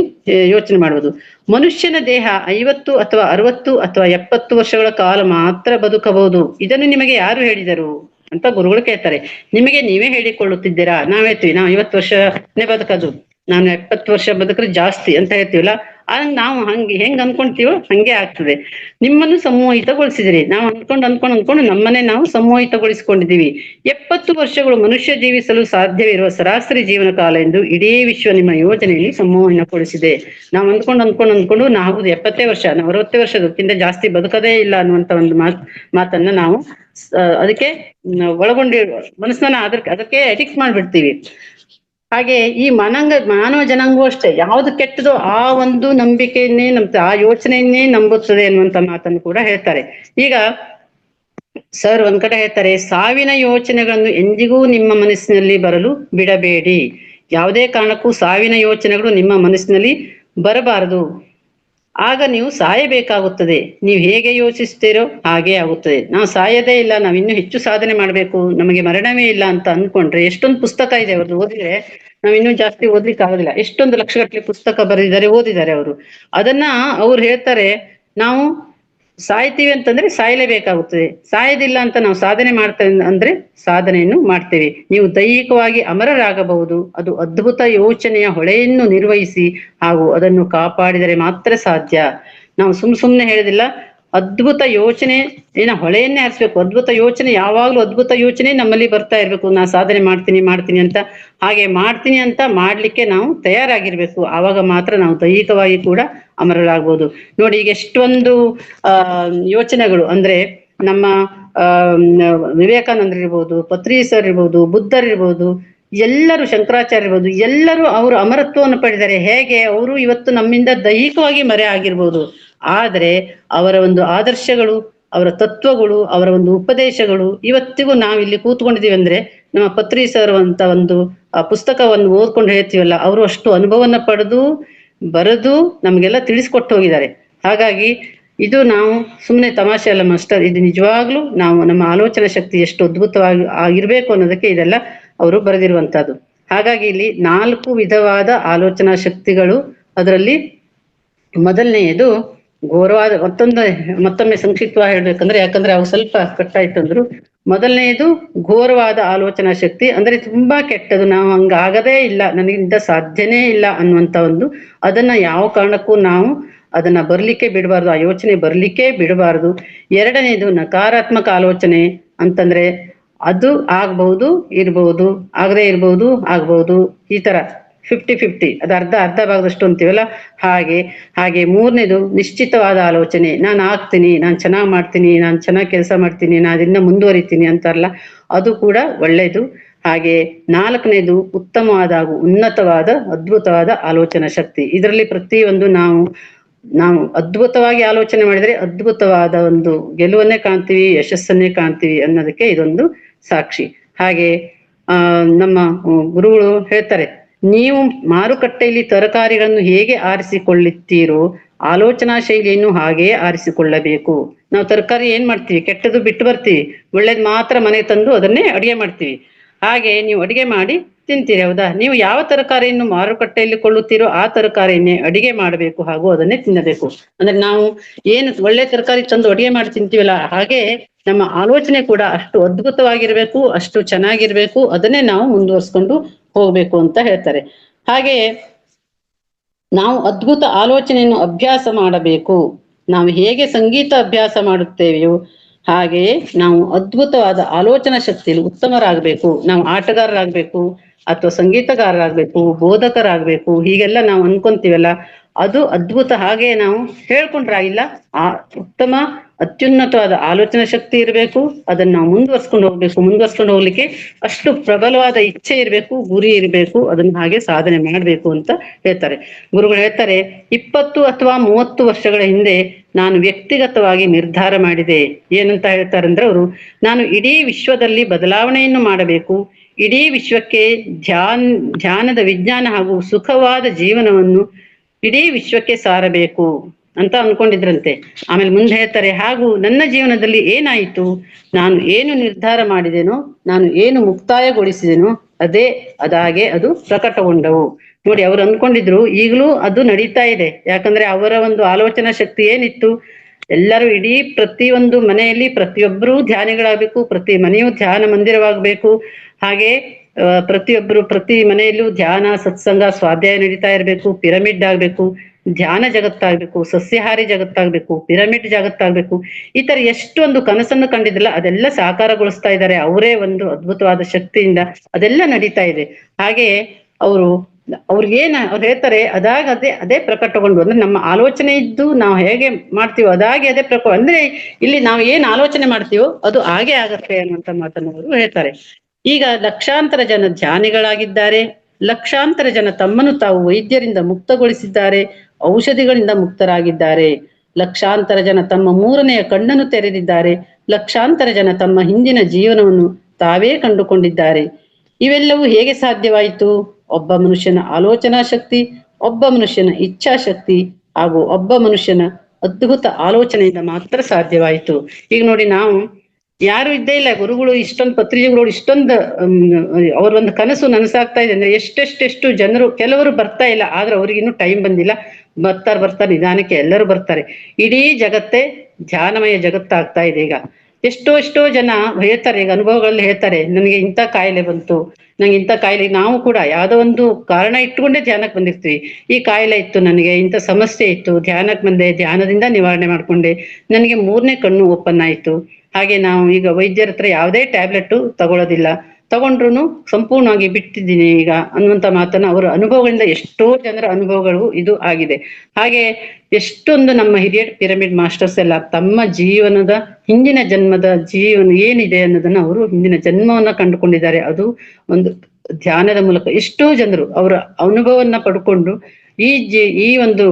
ಯೋಚನೆ ಮಾಡ್ಬೋದು. ಮನುಷ್ಯನ ದೇಹ 50 ಅಥವಾ 60 ಅಥವಾ 70 ವರ್ಷಗಳ ಕಾಲ ಮಾತ್ರ ಬದುಕಬಹುದು. ಇದನ್ನು ನಿಮಗೆ ಯಾರು ಹೇಳಿದರು ಅಂತ ಗುರುಗಳು ಕೇಳ್ತಾರೆ. ನಿಮಗೆ ನೀವೇ ಹೇಳಿಕೊಳ್ಳುತ್ತಿದ್ದೀರಾ? ನಾವ್ ಹೇಳ್ತೀವಿ ನಾವು 50 ವರ್ಷನೇ ಬದುಕದು, ನಾನು 70 ವರ್ಷ ಬದುಕ್ರೆ ಜಾಸ್ತಿ ಅಂತ ಹೇಳ್ತೀವಲ್ಲ, ಆಗ ನಾವು ಹೆಂಗ್ ಅನ್ಕೊಂತೀವೋ ಹಂಗೆ ಆಗ್ತದೆ. ನಿಮ್ಮನ್ನು ಸಮೂಹಿತಗೊಳಿಸಿದಿರಿ. ನಾವು ಅನ್ಕೊಂಡು ನಮ್ಮನ್ನೇ ನಾವು ಸಮೂಹಿತಗೊಳಿಸಿಕೊಂಡಿದ್ದೀವಿ. 70 ವರ್ಷಗಳು ಮನುಷ್ಯ ಜೀವಿಸಲು ಸಾಧ್ಯವಿರುವ ಸರಾಸರಿ ಜೀವನ ಕಾಲ ಎಂದು ಇಡೀ ವಿಶ್ವ ನಿಮ್ಮ ಯೋಜನೆಯಲ್ಲಿ ಸಮೂಹನಗೊಳಿಸಿದೆ. ನಾವು ಅಂದ್ಕೊಂಡು ನಾವು 70 ವರ್ಷ, ನಾವು 60 ವರ್ಷದಕ್ಕಿಂತ ಜಾಸ್ತಿ ಬದುಕದೇ ಇಲ್ಲ ಅನ್ನುವಂತ ಒಂದು ಮಾತನ್ನ ನಾವು ಅದಕ್ಕೆ ಮನಸ್ಸನ್ನ ಅದಕ್ಕೆ ಅಡಿಕ್ಟ್ ಮಾಡ್ಬಿಡ್ತೀವಿ. ಹಾಗೆ ಈ ಮಾನವ ಜನಾಂಗವೂ ಅಷ್ಟೇ, ಯಾವ್ದು ಕೆಟ್ಟದೋ ಆ ಒಂದು ನಂಬಿಕೆಯನ್ನೇ ನಂಬ್ತದೆ, ಆ ಯೋಚನೆಯನ್ನೇ ನಂಬುತ್ತದೆ ಅನ್ನುವಂತ ಮಾತನ್ನು ಕೂಡ ಹೇಳ್ತಾರೆ. ಈಗ ಸರ್ ಒಂದ್ ಕಡೆ ಹೇಳ್ತಾರೆ, ಸಾವಿನ ಯೋಚನೆಗಳನ್ನು ಎಂದಿಗೂ ನಿಮ್ಮ ಮನಸ್ಸಿನಲ್ಲಿ ಬರಲು ಬಿಡಬೇಡಿ. ಯಾವುದೇ ಕಾರಣಕ್ಕೂ ಸಾವಿನ ಯೋಚನೆಗಳು ನಿಮ್ಮ ಮನಸ್ಸಿನಲ್ಲಿ ಬರಬಾರದು. ಆಗ ನೀವು ಸಾಯಬೇಕಾಗುತ್ತದೆ. ನೀವು ಹೇಗೆ ಯೋಚಿಸ್ತೀರೋ ಹಾಗೆ ಆಗುತ್ತದೆ. ನಾವು ಸಾಯದೇ ಇಲ್ಲ, ನಾವು ಇನ್ನೂ ಹೆಚ್ಚು ಸಾಧನೆ ಮಾಡ್ಬೇಕು, ನಮಗೆ ಮರಣವೇ ಇಲ್ಲ ಅಂತ ಅನ್ಕೊಂಡ್ರೆ, ಎಷ್ಟೊಂದು ಪುಸ್ತಕ ಇದೆ ಅವ್ರದ್ದು, ಓದಿದ್ರೆ ನಾವ್ ಇನ್ನೂ ಜಾಸ್ತಿ ಓದ್ಲಿಕ್ಕೆ ಆಗೋದಿಲ್ಲ. ಎಷ್ಟೊಂದು ಲಕ್ಷಗಟ್ಟಲೆ ಪುಸ್ತಕ ಬರೆದಿದ್ದಾರೆ, ಓದಿದ್ದಾರೆ ಅವರು. ಅದನ್ನ ಅವ್ರು ಹೇಳ್ತಾರೆ, ನಾವು ಸಾಯ್ತೀವಿ ಅಂತಂದ್ರೆ ಸಾಯಲೇಬೇಕಾಗುತ್ತದೆ, ಸಾಯದಿಲ್ಲ ಅಂತ ನಾವು ಸಾಧನೆ ಮಾಡ್ತೇವೆ ಅಂದ್ರೆ ಸಾಧನೆಯನ್ನು ಮಾಡ್ತೇವೆ. ನೀವು ದೈಹಿಕವಾಗಿ ಅಮರರಾಗಬಹುದು, ಅದು ಅದ್ಭುತ ಯೋಚನೆಯ ಹೊಳೆಯನ್ನು ನಿರ್ವಹಿಸಿ ಹಾಗೂ ಅದನ್ನು ಕಾಪಾಡಿದರೆ ಮಾತ್ರ ಸಾಧ್ಯ. ನಾವು ಸುಮ್ನೆ ಹೇಳಿದಿಲ್ಲ, ಅದ್ಭುತ ಯೋಚನೆ ಹೊಳೆಯನ್ನೇ ಹರಿಸ್ಬೇಕು. ಅದ್ಭುತ ಯೋಚನೆ ಯಾವಾಗ್ಲೂ ಅದ್ಭುತ ಯೋಚನೆ ನಮ್ಮಲ್ಲಿ ಬರ್ತಾ ಇರ್ಬೇಕು. ನಾ ಸಾಧನೆ ಮಾಡ್ತೀನಿ ಅಂತ, ಹಾಗೆ ಮಾಡ್ತೀನಿ ಅಂತ ಮಾಡ್ಲಿಕ್ಕೆ ನಾವು ತಯಾರಾಗಿರ್ಬೇಕು. ಆವಾಗ ಮಾತ್ರ ನಾವು ದೈಹಿಕವಾಗಿ ಕೂಡ ಅಮರರಾಗ್ಬೋದು. ನೋಡಿ, ಈಗ ಎಷ್ಟೊಂದು ಯೋಚನೆಗಳು ಅಂದ್ರೆ ನಮ್ಮ ವಿವೇಕಾನಂದ್ರ ಇರ್ಬೋದು, ಪತ್ರಿ ಸರ್ ಇರ್ಬೋದು, ಬುದ್ಧರಿರ್ಬೋದು, ಎಲ್ಲರೂ ಶಂಕರಾಚಾರ್ಯ ಇರ್ಬೋದು, ಎಲ್ಲರೂ ಅವರು ಅಮರತ್ವವನ್ನು ಪಡೆದಿದ್ದಾರೆ. ಹೇಗೆ ಅವರು ಇವತ್ತು ನಮ್ಮಿಂದ ದೈಹಿಕವಾಗಿ ಮರೆ ಆಗಿರ್ಬೋದು, ಆದ್ರೆ ಅವರ ಒಂದು ಆದರ್ಶಗಳು, ಅವರ ತತ್ವಗಳು, ಅವರ ಒಂದು ಉಪದೇಶಗಳು ಇವತ್ತಿಗೂ ನಾವಿಲ್ಲಿ ಕೂತ್ಕೊಂಡಿದೀವಿ ಅಂದ್ರೆ ನಮ್ಮ ಪತ್ರಿ ಸರ್ ಅಂತ ಒಂದು ಪುಸ್ತಕವನ್ನು ಓದ್ಕೊಂಡು ಹೇಳ್ತೀವಲ್ಲ, ಅವರು ಅಷ್ಟು ಅನುಭವನ ಪಡೆದು ಬರೆದು ನಮ್ಗೆಲ್ಲ ತಿಳಿಸ್ಕೊಟ್ಟು ಹೋಗಿದ್ದಾರೆ. ಹಾಗಾಗಿ ಇದು ನಾವು ಸುಮ್ಮನೆ ತಮಾಷೆ ಅಲ್ಲ ಮಾಸ್ಟರ್, ಇದು ನಿಜವಾಗ್ಲೂ ನಾವು ನಮ್ಮ ಆಲೋಚನಾ ಶಕ್ತಿ ಎಷ್ಟು ಅದ್ಭುತವಾಗಿ ಇರ್ಬೇಕು ಅನ್ನೋದಕ್ಕೆ ಇದೆಲ್ಲ ಅವರು ಬರೆದಿರುವಂತಹದ್ದು. ಹಾಗಾಗಿ ಇಲ್ಲಿ 4 ವಿಧವಾದ ಆಲೋಚನಾ ಶಕ್ತಿಗಳು. ಅದರಲ್ಲಿ ಮೊದಲನೆಯದು ಘೋರವಾದ, ಮತ್ತೊಮ್ಮೆ ಸಂಕ್ಷಿಪ್ತವಾಗಿ ಹೇಳ್ಬೇಕಂದ್ರೆ, ಯಾಕಂದ್ರೆ ಅವು ಸ್ವಲ್ಪ ಕಟ್ಟಾಯ್ತು ಅಂದ್ರು. ಮೊದಲನೆಯದು ಘೋರವಾದ ಆಲೋಚನಾ ಶಕ್ತಿ, ಅಂದ್ರೆ ತುಂಬಾ ಕೆಟ್ಟದು, ನಾವು ಹಂಗಾಗದೇ ಇಲ್ಲ, ನನಗಿಂತ ಸಾಧ್ಯನೇ ಇಲ್ಲ ಅನ್ನುವಂತ ಒಂದು, ಅದನ್ನ ಯಾವ ಕಾರಣಕ್ಕೂ ನಾವು ಅದನ್ನ ಬರ್ಲಿಕ್ಕೆ ಬಿಡಬಾರ್ದು, ಆ ಯೋಚನೆ ಬರ್ಲಿಕ್ಕೆ ಬಿಡಬಾರ್ದು. ಎರಡನೇದು ನಕಾರಾತ್ಮಕ ಆಲೋಚನೆ ಅಂತಂದ್ರೆ ಅದು ಆಗ್ಬಹುದು, ಇರ್ಬಹುದು, ಆಗದೆ ಇರ್ಬಹುದು, ಆಗ್ಬಹುದು, ಈ ತರ 50-50, ಅದು ಅರ್ಧ ಭಾಗದಷ್ಟು ಅಂತೀವಲ್ಲ ಹಾಗೆ. ಮೂರನೇದು ನಿಶ್ಚಿತವಾದ ಆಲೋಚನೆ, ನಾನು ಆಗ್ತೀನಿ, ನಾನು ಚೆನ್ನಾಗ್ ಮಾಡ್ತೀನಿ, ನಾನು ಚೆನ್ನಾಗಿ ಕೆಲಸ ಮಾಡ್ತೀನಿ, ನಾನು ಅದನ್ನ ಮುಂದುವರಿತೀನಿ ಅಂತಾರಲ್ಲ, ಅದು ಕೂಡ ಒಳ್ಳೇದು. ಹಾಗೆ 4ನೇದು ಉತ್ತಮವಾದ ಹಾಗೂ ಉನ್ನತವಾದ ಅದ್ಭುತವಾದ ಆಲೋಚನಾ ಶಕ್ತಿ. ಇದರಲ್ಲಿ ಪ್ರತಿಯೊಂದು ನಾವು ಅದ್ಭುತವಾಗಿ ಆಲೋಚನೆ ಮಾಡಿದ್ರೆ ಅದ್ಭುತವಾದ ಒಂದು ಗೆಲುವನ್ನೇ ಕಾಣ್ತೀವಿ, ಯಶಸ್ಸನ್ನೇ ಕಾಣ್ತೀವಿ ಅನ್ನೋದಕ್ಕೆ ಇದೊಂದು ಸಾಕ್ಷಿ. ಹಾಗೆ ನಮ್ಮ ಗುರುಗಳು ಹೇಳ್ತಾರೆ, ನೀವು ಮಾರುಕಟ್ಟೆಯಲ್ಲಿ ತರಕಾರಿಗಳನ್ನು ಹೇಗೆ ಆರಿಸಿಕೊಳ್ಳುತ್ತೀರೋ ಆಲೋಚನಾ ಶೈಲಿಯನ್ನು ಹಾಗೆಯೇ ಆರಿಸಿಕೊಳ್ಳಬೇಕು. ನಾವು ತರಕಾರಿ ಏನ್ ಮಾಡ್ತೀವಿ, ಕೆಟ್ಟದ್ದು ಬಿಟ್ಟು ಬರ್ತೀವಿ, ಒಳ್ಳೇದ್ ಮಾತ್ರ ಮನೆಗೆ ತಂದು ಅದನ್ನೇ ಅಡಿಗೆ ಮಾಡ್ತೀವಿ. ಹಾಗೆ ನೀವು ಅಡಿಗೆ ಮಾಡಿ ತಿಂತೀರಿ, ಹೌದಾ? ನೀವು ಯಾವ ತರಕಾರಿಯನ್ನು ಮಾರುಕಟ್ಟೆಯಲ್ಲಿ ಕೊಳ್ಳುತ್ತೀರೋ ಆ ತರಕಾರಿಯನ್ನೇ ಅಡಿಗೆ ಮಾಡಬೇಕು ಹಾಗೂ ಅದನ್ನೇ ತಿನ್ನಬೇಕು. ಅಂದ್ರೆ ನಾವು ಏನು ಒಳ್ಳೆ ತರಕಾರಿ ತಂದು ಅಡಿಗೆ ಮಾಡಿ ತಿಂತೀವಲ್ಲ, ಹಾಗೆ ನಮ್ಮ ಆಲೋಚನೆ ಕೂಡ ಅಷ್ಟು ಅದ್ಭುತವಾಗಿರ್ಬೇಕು, ಅಷ್ಟು ಚೆನ್ನಾಗಿರ್ಬೇಕು, ಅದನ್ನೇ ನಾವು ಮುಂದುವರ್ಸ್ಕೊಂಡು ಹೋಗ್ಬೇಕು ಅಂತ ಹೇಳ್ತಾರೆ. ಹಾಗೆ ನಾವು ಅದ್ಭುತ ಆಲೋಚನೆಯನ್ನು ಅಭ್ಯಾಸ ಮಾಡಬೇಕು. ನಾವು ಹೇಗೆ ಸಂಗೀತ ಅಭ್ಯಾಸ ಮಾಡುತ್ತೇವೆಯೋ ಹಾಗೆಯೇ ನಾವು ಅದ್ಭುತವಾದ ಆಲೋಚನಾ ಶಕ್ತಿಯಲ್ಲಿ ಉತ್ತಮರಾಗಬೇಕು. ನಾವು ಆಟಗಾರರಾಗಬೇಕು ಅಥವಾ ಸಂಗೀತಗಾರರಾಗಬೇಕು, ಬೋಧಕರಾಗಬೇಕು, ಹೀಗೆಲ್ಲ ನಾವು ಅನ್ಕೊಂತೀವಲ್ಲ, ಅದು ಅದ್ಭುತ. ಹಾಗೆ ನಾವು ಹೇಳ್ಕೊಂಡ್ರಾಗಿಲ್ಲ. ಆ ಉತ್ತಮ ಅತ್ಯುನ್ನತವಾದ ಆಲೋಚನಾ ಶಕ್ತಿ ಇರಬೇಕು. ಅದನ್ನ ನಾವು ಮುಂದುವರ್ಸ್ಕೊಂಡು ಹೋಗ್ಲಿಕ್ಕೆ ಅಷ್ಟು ಪ್ರಬಲವಾದ ಇಚ್ಛೆ ಇರಬೇಕು, ಗುರಿ ಇರಬೇಕು. ಅದನ್ನ ಹಾಗೆ ಸಾಧನೆ ಮಾಡಬೇಕು ಅಂತ ಹೇಳ್ತಾರೆ. ಗುರುಗಳು ಹೇಳ್ತಾರೆ, 20 ಅಥವಾ 30 ವರ್ಷಗಳ ಹಿಂದೆ ನಾನು ವ್ಯಕ್ತಿಗತವಾಗಿ ನಿರ್ಧಾರ ಮಾಡಿದೆ. ಏನಂತ ಹೇಳ್ತಾರೆ ಅಂದ್ರೆ ಅವರು, ನಾನು ಇಡೀ ವಿಶ್ವದಲ್ಲಿ ಬದಲಾವಣೆಯನ್ನು ಮಾಡಬೇಕು, ಇಡೀ ವಿಶ್ವಕ್ಕೆ ಧ್ಯಾನದ ವಿಜ್ಞಾನ ಹಾಗೂ ಸುಖವಾದ ಜೀವನವನ್ನು ಇಡೀ ವಿಶ್ವಕ್ಕೆ ಸಾರಬೇಕು ಅಂತ ಅನ್ಕೊಂಡಿದ್ರಂತೆ. ಆಮೇಲೆ ಮುಂದೆ ಹೇಳ್ತಾರೆ, ಹಾಗೂ ನನ್ನ ಜೀವನದಲ್ಲಿ ಏನಾಯಿತು, ನಾನು ಏನು ನಿರ್ಧಾರ ಮಾಡಿದೆನೋ, ನಾನು ಏನು ಮುಕ್ತಾಯಗೊಳಿಸಿದೆನೋ ಅದಾಗೆ ಅದು ಪ್ರಕಟಗೊಂಡವು. ನೋಡಿ, ಅವ್ರು ಅನ್ಕೊಂಡಿದ್ರು, ಈಗಲೂ ಅದು ನಡೀತಾ ಇದೆ. ಯಾಕಂದ್ರೆ ಅವರ ಒಂದು ಆಲೋಚನಾ ಶಕ್ತಿ ಏನಿತ್ತು, ಎಲ್ಲರೂ ಪ್ರತಿಯೊಂದು ಮನೆಯಲ್ಲಿ ಪ್ರತಿಯೊಬ್ಬರೂ ಧ್ಯಾನಿಗಳಾಗಬೇಕು, ಪ್ರತಿ ಮನೆಯೂ ಧ್ಯಾನ ಮಂದಿರವಾಗಬೇಕು. ಹಾಗೆ ಪ್ರತಿ ಮನೆಯಲ್ಲೂ ಧ್ಯಾನ, ಸತ್ಸಂಗ, ಸ್ವಾಧ್ಯಾಯ ನಡೀತಾ ಇರಬೇಕು. ಪಿರಮಿಡ್ ಆಗ್ಬೇಕು, ಧ್ಯಾನ ಜಗತ್ತಾಗ್ಬೇಕು, ಸಸ್ಯಾಹಾರಿ ಜಗತ್ತಾಗ್ಬೇಕು, ಪಿರಮಿಡ್ ಜಗತ್ತಾಗ್ಬೇಕು. ಈ ತರ ಎಷ್ಟೊಂದು ಕನಸನ್ನು ಕಂಡಿದ್ರಲ್ಲ, ಅದೆಲ್ಲ ಸಾಕಾರಗೊಳಿಸ್ತಾ ಇದ್ದಾರೆ ಅವರೇ ಒಂದು ಅದ್ಭುತವಾದ ಶಕ್ತಿಯಿಂದ. ಅದೆಲ್ಲ ನಡೀತಾ ಇದೆ. ಹಾಗೆ ಅವ್ರು ಹೇಳ್ತಾರೆ, ಅದೇ ಪ್ರಕಟಗೊಂಡು, ಅಂದ್ರೆ ನಮ್ಮ ಆಲೋಚನೆ ಇದ್ದು ನಾವು ಹೇಗೆ ಮಾಡ್ತೀವೋ ಅದಾಗೆ ಅದೇ ಅಂದ್ರೆ ಇಲ್ಲಿ ನಾವು ಏನ್ ಆಲೋಚನೆ ಮಾಡ್ತೀವೋ ಅದು ಹಾಗೆ ಆಗತ್ತೆ ಅನ್ನುವಂತ ಮಾತನ್ನು ಅವರು ಹೇಳ್ತಾರೆ. ಈಗ ಲಕ್ಷಾಂತರ ಜನ ಧ್ಯಾನಿಗಳಾಗಿದ್ದಾರೆ. ಲಕ್ಷಾಂತರ ಜನ ತಮ್ಮನ್ನು ತಾವು ವೈದ್ಯರಿಂದ ಮುಕ್ತಗೊಳಿಸಿದ್ದಾರೆ, ಔಷಧಿಗಳಿಂದ ಮುಕ್ತರಾಗಿದ್ದಾರೆ. ಲಕ್ಷಾಂತರ ಜನ ತಮ್ಮ 3ನೆಯ ಕಣ್ಣನ್ನು ತೆರೆದಿದ್ದಾರೆ. ಲಕ್ಷಾಂತರ ಜನ ತಮ್ಮ ಹಿಂದಿನ ಜೀವನವನ್ನು ತಾವೇ ಕಂಡುಕೊಂಡಿದ್ದಾರೆ. ಇವೆಲ್ಲವೂ ಹೇಗೆ ಸಾಧ್ಯವಾಯಿತು? ಒಬ್ಬ ಮನುಷ್ಯನ ಆಲೋಚನಾ ಶಕ್ತಿ, ಒಬ್ಬ ಮನುಷ್ಯನ ಇಚ್ಛಾಶಕ್ತಿ ಹಾಗೂ ಒಬ್ಬ ಮನುಷ್ಯನ ಅದ್ಭುತ ಆಲೋಚನೆಯಿಂದ ಮಾತ್ರ ಸಾಧ್ಯವಾಯಿತು. ಈಗ ನೋಡಿ, ನಾವು ಯಾರು ಇದ್ದೇ ಇಲ್ಲ. ಗುರುಗಳು ಇಷ್ಟೊಂದು ಪತ್ರಿಕೆಗಳು ಇಷ್ಟೊಂದು ಅವ್ರ ಒಂದು ಕನಸು ನನಸಾಗ್ತಾ ಇದೆ ಅಂದ್ರೆ ಎಷ್ಟೆಷ್ಟು ಜನರು, ಕೆಲವರು ಬರ್ತಾ ಇಲ್ಲ, ಆದ್ರೆ ಅವ್ರಿಗಿನ್ನೂ ಟೈಮ್ ಬಂದಿಲ್ಲ. ಬರ್ತಾರೆ ನಿಧಾನಕ್ಕೆ ಎಲ್ಲರೂ ಬರ್ತಾರೆ. ಇಡೀ ಜಗತ್ತೇ ಧ್ಯಾನಮಯ ಜಗತ್ತಾಗ್ತಾ ಇದೆ. ಈಗ ಎಷ್ಟೋ ಜನ ಹೇಳ್ತಾರೆ, ಈಗ ಅನುಭವಗಳಲ್ಲಿ ಹೇಳ್ತಾರೆ, ನನಗೆ ಇಂಥ ಕಾಯಿಲೆ ಬಂತು, ನಂಗೆ ಇಂಥ ಕಾಯಿಲೆ. ನಾವು ಕೂಡ ಯಾವುದೋ ಒಂದು ಕಾರಣ ಇಟ್ಕೊಂಡೇ ಧ್ಯಾನಕ್ಕೆ ಬಂದಿರ್ತೀವಿ. ಈ ಕಾಯಿಲೆ ಇತ್ತು, ನನಗೆ ಇಂಥ ಸಮಸ್ಯೆ ಇತ್ತು, ಧ್ಯಾನಕ್ಕೆ ಬಂದೆ, ಧ್ಯಾನದಿಂದ ನಿವಾರಣೆ ಮಾಡ್ಕೊಂಡೆ, ನನಗೆ 3ನೇ ಕಣ್ಣು ಓಪನ್ ಆಯ್ತು. ಹಾಗೆ ನಾವು ಈಗ ವೈದ್ಯರ ಹತ್ರ ಯಾವುದೇ ಟ್ಯಾಬ್ಲೆಟ್ ತಗೊಳ್ಳೋದಿಲ್ಲ, ತಗೊಂಡ್ರು ಸಂಪೂರ್ಣವಾಗಿ ಬಿಟ್ಟಿದ್ದೀನಿ ಈಗ ಅನ್ನುವಂತ ಮಾತನ್ನ ಅವರ ಅನುಭವಗಳಿಂದ, ಎಷ್ಟೋ ಜನರ ಅನುಭವಗಳು ಇದು ಆಗಿದೆ. ಹಾಗೆ ಎಷ್ಟೊಂದು ನಮ್ಮ ಹಿರಿಯ ಪಿರಮಿಡ್ ಮಾಸ್ಟರ್ಸ್ ಎಲ್ಲ ತಮ್ಮ ಜೀವನದ ಹಿಂದಿನ ಜನ್ಮದ ಜೀವನ ಏನಿದೆ ಅನ್ನೋದನ್ನ ಅವರು ಹಿಂದಿನ ಜನ್ಮವನ್ನ ಕಂಡುಕೊಂಡಿದ್ದಾರೆ. ಅದು ಒಂದು ಧ್ಯಾನದ ಮೂಲಕ ಎಷ್ಟೋ ಜನರು ಅವರ ಅನುಭವವನ್ನ ಪಡ್ಕೊಂಡು ಈ ಒಂದು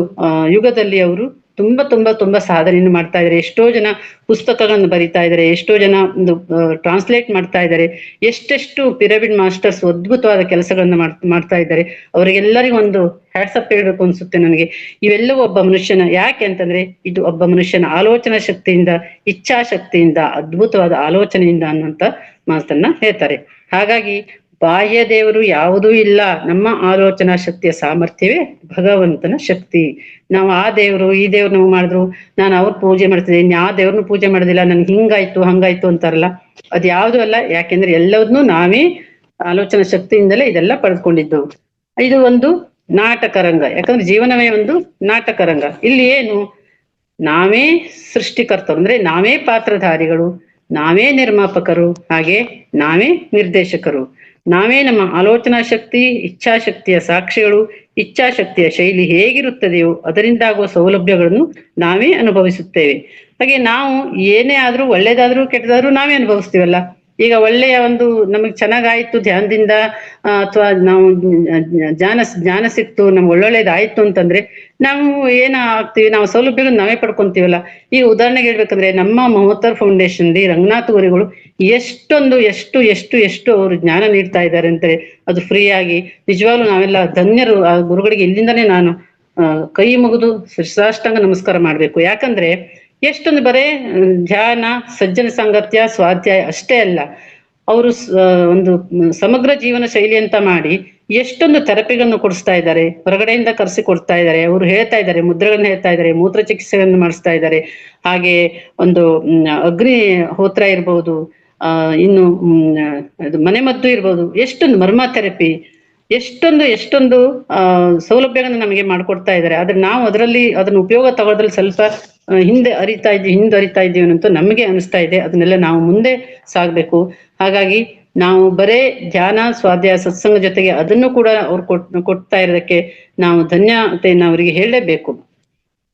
ಯುಗದಲ್ಲಿ ಅವರು ತುಂಬಾ ಸಾಧನೆಯನ್ನು ಮಾಡ್ತಾ ಇದ್ದಾರೆ. ಎಷ್ಟೋ ಜನ ಪುಸ್ತಕಗಳನ್ನು ಬರಿತಾ ಇದ್ದಾರೆ, ಎಷ್ಟೋ ಜನ ಒಂದು ಟ್ರಾನ್ಸ್ಲೇಟ್ ಮಾಡ್ತಾ ಇದ್ದಾರೆ. ಎಷ್ಟೆಷ್ಟು ಪಿರಮಿಡ್ ಮಾಸ್ಟರ್ಸ್ ಅದ್ಭುತವಾದ ಕೆಲಸಗಳನ್ನ ಮಾಡ್ತಾ ಇದ್ದಾರೆ. ಅವರಿಗೆಲ್ಲರಿಗೂ ಒಂದು ಹ್ಯಾಟ್ಸಪ್ ಹೇಳ್ಬೇಕು ಅನ್ಸುತ್ತೆ ನನಗೆ. ಇವೆಲ್ಲವೂ ಒಬ್ಬ ಮನುಷ್ಯನ, ಯಾಕೆ ಅಂತಂದ್ರೆ ಇದು ಒಬ್ಬ ಮನುಷ್ಯನ ಆಲೋಚನಾ ಶಕ್ತಿಯಿಂದ, ಇಚ್ಛಾಶಕ್ತಿಯಿಂದ, ಅದ್ಭುತವಾದ ಆಲೋಚನೆಯಿಂದ ಅನ್ನುವಂತ ಮಾತನ್ನ ಹೇಳ್ತಾರೆ. ಹಾಗಾಗಿ ಬಾಹ್ಯ ದೇವರು ಯಾವುದೂ ಇಲ್ಲ, ನಮ್ಮ ಆಲೋಚನಾ ಶಕ್ತಿಯ ಸಾಮರ್ಥ್ಯವೇ ಭಗವಂತನ ಶಕ್ತಿ. ನಾವು ಆ ದೇವರು ಈ ದೇವ್ರು ನಾವು ಮಾಡಿದ್ರು, ನಾನು ಅವ್ರ ಪೂಜೆ ಮಾಡ್ತಿದ್ದೀನಿ, ಆ ದೇವ್ರನ್ನು ಪೂಜೆ ಮಾಡೋದಿಲ್ಲ, ನನ್ಗೆ ಹಿಂಗಾಯ್ತು ಹಂಗಾಯ್ತು ಅಂತಾರಲ್ಲ, ಅದ್ ಯಾವ್ದು ಅಲ್ಲ. ಯಾಕೆಂದ್ರೆ ಎಲ್ಲವನ್ನೂ ನಾವೇ ಆಲೋಚನಾ ಶಕ್ತಿಯಿಂದಲೇ ಇದೆಲ್ಲ ಪಡೆದುಕೊಂಡಿದ್ದು. ಇದು ಒಂದು ನಾಟಕ ರಂಗ. ಯಾಕಂದ್ರೆ ಜೀವನವೇ ಒಂದು ನಾಟಕ ರಂಗ. ಇಲ್ಲಿ ಏನು, ನಾವೇ ಸೃಷ್ಟಿಕರ್ತರು, ಅಂದ್ರೆ ನಾವೇ ಪಾತ್ರಧಾರಿಗಳು, ನಾವೇ ನಿರ್ಮಾಪಕರು, ಹಾಗೆ ನಾವೇ ನಿರ್ದೇಶಕರು. ನಾವೇ ನಮ್ಮ ಆಲೋಚನಾ ಶಕ್ತಿ, ಇಚ್ಛಾಶಕ್ತಿಯ ಸಾಕ್ಷಿಗಳು. ಇಚ್ಛಾಶಕ್ತಿಯ ಶೈಲಿ ಹೇಗಿರುತ್ತದೆಯೋ ಅದರಿಂದಾಗುವ ಸೌಲಭ್ಯಗಳನ್ನು ನಾವೇ ಅನುಭವಿಸುತ್ತೇವೆ. ಹಾಗೆ ನಾವು ಏನೇ ಆದ್ರೂ, ಒಳ್ಳೇದಾದ್ರೂ ಕೆಟ್ಟದಾದ್ರೂ ನಾವೇ ಅನುಭವಿಸ್ತೀವಲ್ಲ. ಈಗ ಒಳ್ಳೆಯ ಒಂದು ನಮಗ್ ಚೆನ್ನಾಗಾಯ್ತು ಧ್ಯಾನದಿಂದ, ಅಥವಾ ನಾವು ಜ್ಞಾನ ಸಿಕ್ತು, ನಮ್ಗೆ ಒಳ್ಳೊಳ್ಳೇದಾಯ್ತು ಅಂತಂದ್ರೆ ನಾವು ಆಗ್ತೀವಿ, ನಾವು ಸೌಲಭ್ಯಗಳನ್ನು ನಾವೇ ಪಡ್ಕೊಂತೀವಲ್ಲ. ಈಗ ಉದಾಹರಣೆಗೆ ಹೇಳ್ಬೇಕಂದ್ರೆ, ನಮ್ಮ ಮಹೋತ್ತರ ಫೌಂಡೇಶನ್ ರಂಗನಾಥ ಗುರುಗಳು ಎಷ್ಟು ಅವರು ಜ್ಞಾನ ನೀಡ್ತಾ ಇದ್ದಾರೆ ಅಂದ್ರೆ ಅದು ಫ್ರೀ ಆಗಿ. ನಿಜವಾಗ್ಲೂ ನಾವೆಲ್ಲ ಧನ್ಯರು. ಆ ಗುರುಗಳಿಗೆ ಇಲ್ಲಿಂದನೇ ನಾನು ಕೈ ಮುಗಿದು ಶಿರಸಾಷ್ಟಾಂಗ ನಮಸ್ಕಾರ ಮಾಡ್ಬೇಕು. ಯಾಕಂದ್ರೆ ಎಷ್ಟೊಂದು ಬರೇ ಧ್ಯಾನ, ಸಜ್ಜನ ಸಾಂಗತ್ಯ, ಸ್ವಾಧ್ಯಾಯ ಅಷ್ಟೇ ಅಲ್ಲ, ಅವರು ಒಂದು ಸಮಗ್ರ ಜೀವನ ಶೈಲಿ ಅಂತ ಮಾಡಿ ಎಷ್ಟೊಂದು ಥೆರಪಿಗಳನ್ನು ಕೊಡಿಸ್ತಾ ಇದ್ದಾರೆ, ಹೊರಗಡೆಯಿಂದ ಕರೆಸಿ ಕೊಡ್ತಾ ಇದ್ದಾರೆ. ಅವರು ಹೇಳ್ತಾ ಇದ್ದಾರೆ, ಮುದ್ರೆಗಳನ್ನ ಹೇಳ್ತಾ ಇದ್ದಾರೆ, ಮೂತ್ರ ಚಿಕಿತ್ಸೆಗಳನ್ನು ಮಾಡಿಸ್ತಾ ಇದ್ದಾರೆ. ಹಾಗೆ ಒಂದು ಅಗ್ನಿ ಹೋತ್ರ ಇರ್ಬೋದು, ಇನ್ನು ಅದು ಮನೆಮದ್ದು ಇರ್ಬೋದು, ಎಷ್ಟೊಂದು ಮರ್ಮ ಥೆರಪಿ, ಎಷ್ಟೊಂದು ಸೌಲಭ್ಯಗಳನ್ನು ನಮಗೆ ಮಾಡಿಕೊಡ್ತಾ ಇದ್ದಾರೆ. ಆದ್ರೆ ನಾವು ಅದನ್ನ ಉಪಯೋಗ ತಗೊಳ್ಳೋದ್ರಲ್ಲಿ ಸ್ವಲ್ಪ ಹಿಂದೆ ಅರಿತಾ ಇದ್ದೀವಿ ಅಂತ ನಮಗೆ ಅನಿಸ್ತಾ ಇದೆ. ಅದನ್ನೆಲ್ಲ ನಾವು ಮುಂದೆ ಸಾಗ್ಬೇಕು. ಹಾಗಾಗಿ ನಾವು ಬರೇ ಧ್ಯಾನ, ಸ್ವಾಧ್ಯಾಯ, ಸತ್ಸಂಗ ಜೊತೆಗೆ ಅದನ್ನು ಕೂಡ ಅವ್ರು ಕೊಡ್ತಾ ಇರೋದಕ್ಕೆ ನಾವು ಧನ್ಯತೆಯನ್ನು ಅವರಿಗೆ ಹೇಳಲೇಬೇಕು.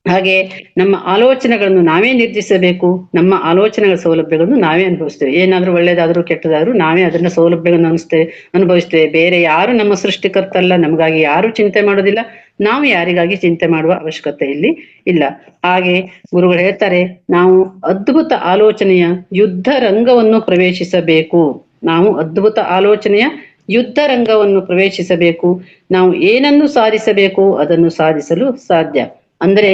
ಹಾಗೆ ನಮ್ಮ ಆಲೋಚನೆಗಳನ್ನು ನಾವೇ ನಿರ್ಧರಿಸಬೇಕು. ನಮ್ಮ ಆಲೋಚನೆಗಳ ಸೌಲಭ್ಯಗಳನ್ನು ನಾವೇ ಅನುಭವಿಸ್ತೇವೆ. ಏನಾದ್ರೂ ಒಳ್ಳೇದಾದ್ರೂ ಕೆಟ್ಟದಾದ್ರೂ ನಾವೇ ಅದನ್ನ ಸೌಲಭ್ಯಗಳನ್ನು ಅನುಭವಿಸ್ತೇವೆ. ಬೇರೆ ಯಾರು ನಮ್ಮ ಸೃಷ್ಟಿಕರ್ತಲ್ಲ. ನಮಗಾಗಿ ಯಾರು ಚಿಂತೆ ಮಾಡೋದಿಲ್ಲ. ನಾವು ಯಾರಿಗಾಗಿ ಚಿಂತೆ ಮಾಡುವ ಅವಶ್ಯಕತೆ ಇಲ್ಲಿ ಇಲ್ಲ. ಹಾಗೆ ಗುರುಗಳು ಹೇಳ್ತಾರೆ, ನಾವು ಅದ್ಭುತ ಆಲೋಚನೆಯ ಯುದ್ಧ ರಂಗವನ್ನು ಪ್ರವೇಶಿಸಬೇಕು. ನಾವು ಅದ್ಭುತ ಆಲೋಚನೆಯ ಯುದ್ಧ ರಂಗವನ್ನು ಪ್ರವೇಶಿಸಬೇಕು. ನಾವು ಏನನ್ನು ಸಾಧಿಸಬೇಕು ಅದನ್ನು ಸಾಧಿಸಲು ಸಾಧ್ಯ. ಅಂದ್ರೆ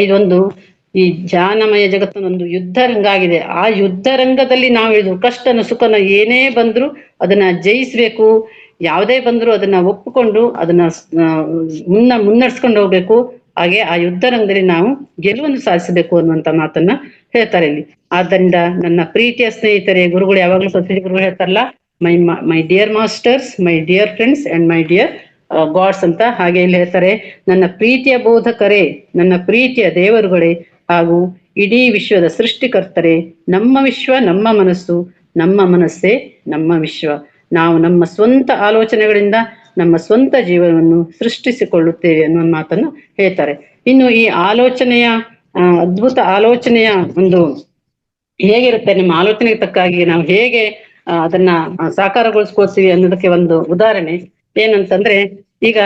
ಈ ಧ್ಯಾನಮಯ ಜಗತ್ತನ್ನೊಂದು ಯುದ್ಧ ರಂಗ ಆಗಿದೆ. ಆ ಯುದ್ಧ ರಂಗದಲ್ಲಿ ನಾವು ಇದು ಕಷ್ಟನ ಸುಖನ ಏನೇ ಬಂದ್ರು ಅದನ್ನ ಜಯಿಸ್ಬೇಕು. ಯಾವುದೇ ಬಂದ್ರು ಅದನ್ನ ಒಪ್ಪಿಕೊಂಡು ಅದನ್ನ ಮುನ್ನಡೆಸ್ಕೊಂಡು ಹೋಗ್ಬೇಕು. ಹಾಗೆ ಆ ಯುದ್ಧ ರಂಗದಲ್ಲಿ ನಾವು ಗೆಲುವನ್ನು ಸಾಧಿಸಬೇಕು ಅನ್ನುವಂತ ಮಾತನ್ನ ಹೇಳ್ತಾರೆ ಇಲ್ಲಿ. ಆದ್ದರಿಂದ ನನ್ನ ಪ್ರೀತಿಯ ಸ್ನೇಹಿತರೆ, ಗುರುಗಳು ಯಾವಾಗ್ಲೂ ಗುರುಗಳು ಹೇಳ್ತಾರಲ್ಲ, my dear masters, my dear friends and my dear God's ಅಂತ. ಹಾಗೆ ಇಲ್ಲಿ ಹೇಳ್ತಾರೆ, ನನ್ನ ಪ್ರೀತಿಯ ಬೋಧಕರೇ, ನನ್ನ ಪ್ರೀತಿಯ ದೇವರುಗಳೇ ಹಾಗೂ ಇಡೀ ವಿಶ್ವದ ಸೃಷ್ಟಿಕರ್ತರೆ, ನಮ್ಮ ವಿಶ್ವ ನಮ್ಮ ಮನಸ್ಸು, ನಮ್ಮ ಮನಸ್ಸೇ ನಮ್ಮ ವಿಶ್ವ. ನಾವು ನಮ್ಮ ಸ್ವಂತ ಆಲೋಚನೆಗಳಿಂದ ನಮ್ಮ ಸ್ವಂತ ಜೀವನವನ್ನು ಸೃಷ್ಟಿಸಿಕೊಳ್ಳುತ್ತೇವೆ ಅನ್ನೋ ಮಾತನ್ನು ಹೇಳ್ತಾರೆ. ಇನ್ನು ಈ ಆಲೋಚನೆಯ ಅದ್ಭುತ ಆಲೋಚನೆಯ ಹೇಗಿರುತ್ತೆ, ನಿಮ್ಮ ಆಲೋಚನೆಗೆ ತಕ್ಕಾಗಿ ನಾವು ಹೇಗೆ ಅದನ್ನ ಸಾಕಾರಗೊಳಿಸ್ಕೊಳ್ತೀವಿ ಅನ್ನೋದಕ್ಕೆ ಒಂದು ಉದಾಹರಣೆ ಏನಂತಂದ್ರೆ, ಈಗ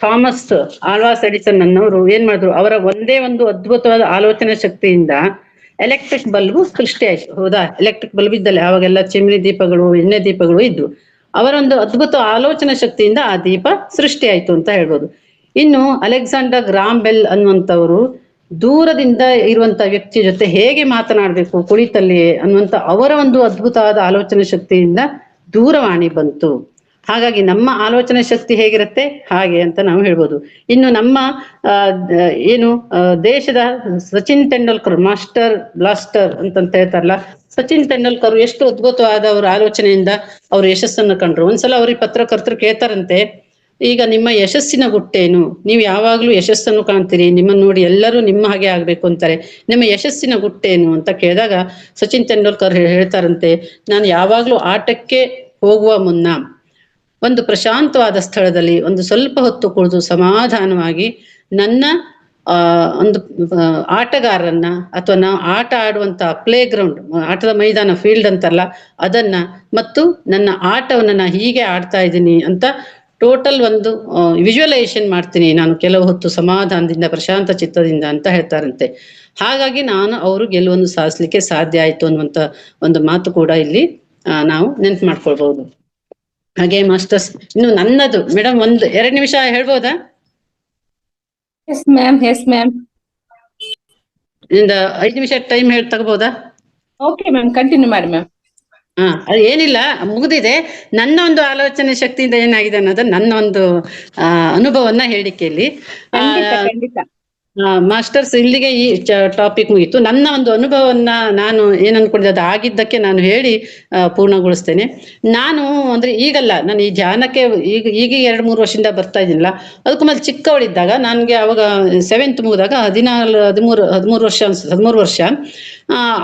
ಥಾಮಸ್ ಆಲ್ವಾಸ್ ಎಡಿಸನ್ ಅನ್ನೋರು ಏನ್ ಮಾಡಿದ್ರು, ಅವರ ಒಂದೇ ಒಂದು ಅದ್ಭುತವಾದ ಆಲೋಚನಾ ಶಕ್ತಿಯಿಂದ ಎಲೆಕ್ಟ್ರಿಕ್ ಬಲ್ಬ್ ಸೃಷ್ಟಿ ಆಯ್ತು. ಹೌದಾ? ಎಲೆಕ್ಟ್ರಿಕ್ ಬಲ್ಬ್ ಇದ್ದಲ್ಲ, ಅವಾಗೆಲ್ಲ ಚಿಮ್ನಿ ದೀಪಗಳು, ಎಣ್ಣೆ ದೀಪಗಳು ಇದ್ವು. ಅವರೊಂದು ಅದ್ಭುತ ಆಲೋಚನಾ ಶಕ್ತಿಯಿಂದ ಆ ದೀಪ ಸೃಷ್ಟಿ ಆಯ್ತು ಅಂತ ಹೇಳ್ಬೋದು. ಇನ್ನು ಅಲೆಕ್ಸಾಂಡರ್ ಗ್ರಾಮ್ ಬೆಲ್ ಅನ್ನುವಂಥವರು ದೂರದಿಂದ ಇರುವಂತ ವ್ಯಕ್ತಿ ಜೊತೆ ಹೇಗೆ ಮಾತನಾಡ್ಬೇಕು ಕುಳಿತಲ್ಲಿ ಅನ್ನುವಂತ ಅವರ ಒಂದು ಅದ್ಭುತವಾದ ಆಲೋಚನಾ ಶಕ್ತಿಯಿಂದ ದೂರವಾಣಿ ಬಂತು. ಹಾಗಾಗಿ ನಮ್ಮ ಆಲೋಚನಾ ಶಕ್ತಿ ಹೇಗಿರುತ್ತೆ ಹಾಗೆ ಅಂತ ನಾವು ಹೇಳ್ಬೋದು. ಇನ್ನು ನಮ್ಮ ದೇಶದ ಸಚಿನ್ ತೆಂಡೂಲ್ಕರ್, ಮಾಸ್ಟರ್ ಬ್ಲಾಸ್ಟರ್ ಅಂತಂತ ಹೇಳ್ತಾರಲ್ಲ, ಸಚಿನ್ ತೆಂಡೂಲ್ಕರ್ ಎಷ್ಟು ಅದ್ಭುತವಾದ ಅವ್ರ ಆಲೋಚನೆಯಿಂದ ಅವ್ರು ಯಶಸ್ಸನ್ನು ಕಂಡ್ರು. ಒಂದ್ಸಲ ಅವ್ರಿಗೆ ಪತ್ರಕರ್ತರು ಕೇಳ್ತಾರಂತೆ, ಈಗ ನಿಮ್ಮ ಯಶಸ್ಸಿನ ಗುಟ್ಟೇನು? ನೀವು ಯಾವಾಗ್ಲೂ ಯಶಸ್ಸನ್ನು ಕಾಣ್ತೀರಿ, ನಿಮ್ಮನ್ನು ನೋಡಿ ಎಲ್ಲರೂ ನಿಮ್ಮ ಹಾಗೆ ಆಗ್ಬೇಕು ಅಂತಾರೆ, ನಿಮ್ಮ ಯಶಸ್ಸಿನ ಗುಟ್ಟೇನು ಅಂತ ಕೇಳಿದಾಗ ಸಚಿನ್ ತೆಂಡೂಲ್ಕರ್ ಹೇಳ್ತಾರಂತೆ, ನಾನು ಯಾವಾಗ್ಲೂ ಆಟಕ್ಕೆ ಹೋಗುವ ಮುನ್ನ ಒಂದು ಪ್ರಶಾಂತವಾದ ಸ್ಥಳದಲ್ಲಿ ಒಂದು ಸ್ವಲ್ಪ ಹೊತ್ತು ಕುಳಿತು ಸಮಾಧಾನವಾಗಿ ನನ್ನ ಒಂದು ಆಟಗಾರರನ್ನ ಅಥವಾ ನಾವು ಆಟ ಆಡುವಂತ ಪ್ಲೇ ಗ್ರೌಂಡ್, ಆಟದ ಮೈದಾನ, ಫೀಲ್ಡ್ ಅಂತಾರಲ್ಲ, ಅದನ್ನ ಮತ್ತು ನನ್ನ ಆಟವನ್ನ ನಾ ಹೀಗೆ ಆಡ್ತಾ ಇದ್ದೀನಿ ಅಂತ ಟೋಟಲ್ ಒಂದು ವಿಜುವಲೈಸೇಷನ್ ಮಾಡ್ತೀನಿ ನಾನು ಕೆಲವು ಹೊತ್ತು ಸಮಾಧಾನದಿಂದ, ಪ್ರಶಾಂತ ಚಿತ್ತದಿಂದ ಅಂತ ಹೇಳ್ತಾರಂತೆ. ಹಾಗಾಗಿ ಅವರು ಗೆಲುವನ್ನು ಸಾಧಿಸ್ಲಿಕ್ಕೆ ಸಾಧ್ಯ ಆಯ್ತು ಅನ್ನುವಂತ ಒಂದು ಮಾತು ಕೂಡ ಇಲ್ಲಿ ನಾವು ನೆನ್ಪು ಮಾಡ್ಕೊಳ್ಬಹುದು. ಹಾಗೆ ಮಾಸ್ಟರ್ಸ್, ಇನ್ನು ನನ್ನದು ಮೇಡಮ್ 2 ನಿಮಿಷ ಹೇಳ್ಬೋದಾ? Yes ma'am, yes ma'am. 5 ನಿಮಿಷ ಟೈಮ್ ತಗೋಬಹುದಾ? ಓಕೆ ಮ್ಯಾಮ್, ಕಂಟಿನ್ಯೂ ಮಾಡಿ ಮ್ಯಾಮ್. ಅದು ಏನಿಲ್ಲ, ಮುಗಿದಿದೆ. ನನ್ನ ಒಂದು ಆಲೋಚನೆ ಶಕ್ತಿಯಿಂದ ಏನಾಗಿದೆ ಅನ್ನೋದು ನನ್ನ ಒಂದು ಅನುಭವನ್ನ ಹೇಳಿಕೆಯಲ್ಲಿ. ಖಂಡಿತ ಮಾಸ್ಟರ್ಸ್, ಇಲ್ಲಿಗೆ ಈ ಟಾಪಿಕ್ ಮುಗೀತು. ನನ್ನ ಒಂದು ಅನುಭವವನ್ನ ನಾನು ಏನ್ ಅನ್ಕೊಂಡಿದ್ದೆ ಅದು ಆಗಿದ್ದಕ್ಕೆ ನಾನು ಹೇಳಿ ಪೂರ್ಣಗೊಳಿಸ್ತೇನೆ. ನಾನು ಅಂದ್ರೆ ಈಗಲ್ಲ, ನಾನು ಈ ಧ್ಯಾನಕ್ಕೆ ಈಗ 2-3 ವರ್ಷದಿಂದ ಬರ್ತಾ ಇದ್ದೀನಿಲ್ಲ. ಅದಕ್ಕೂ ಮೊದಲು ಚಿಕ್ಕವಳಿದ್ದಾಗ, ನನ್ಗೆ ಅವಾಗ 7th ಮುಗಿದಾಗ 13 ವರ್ಷ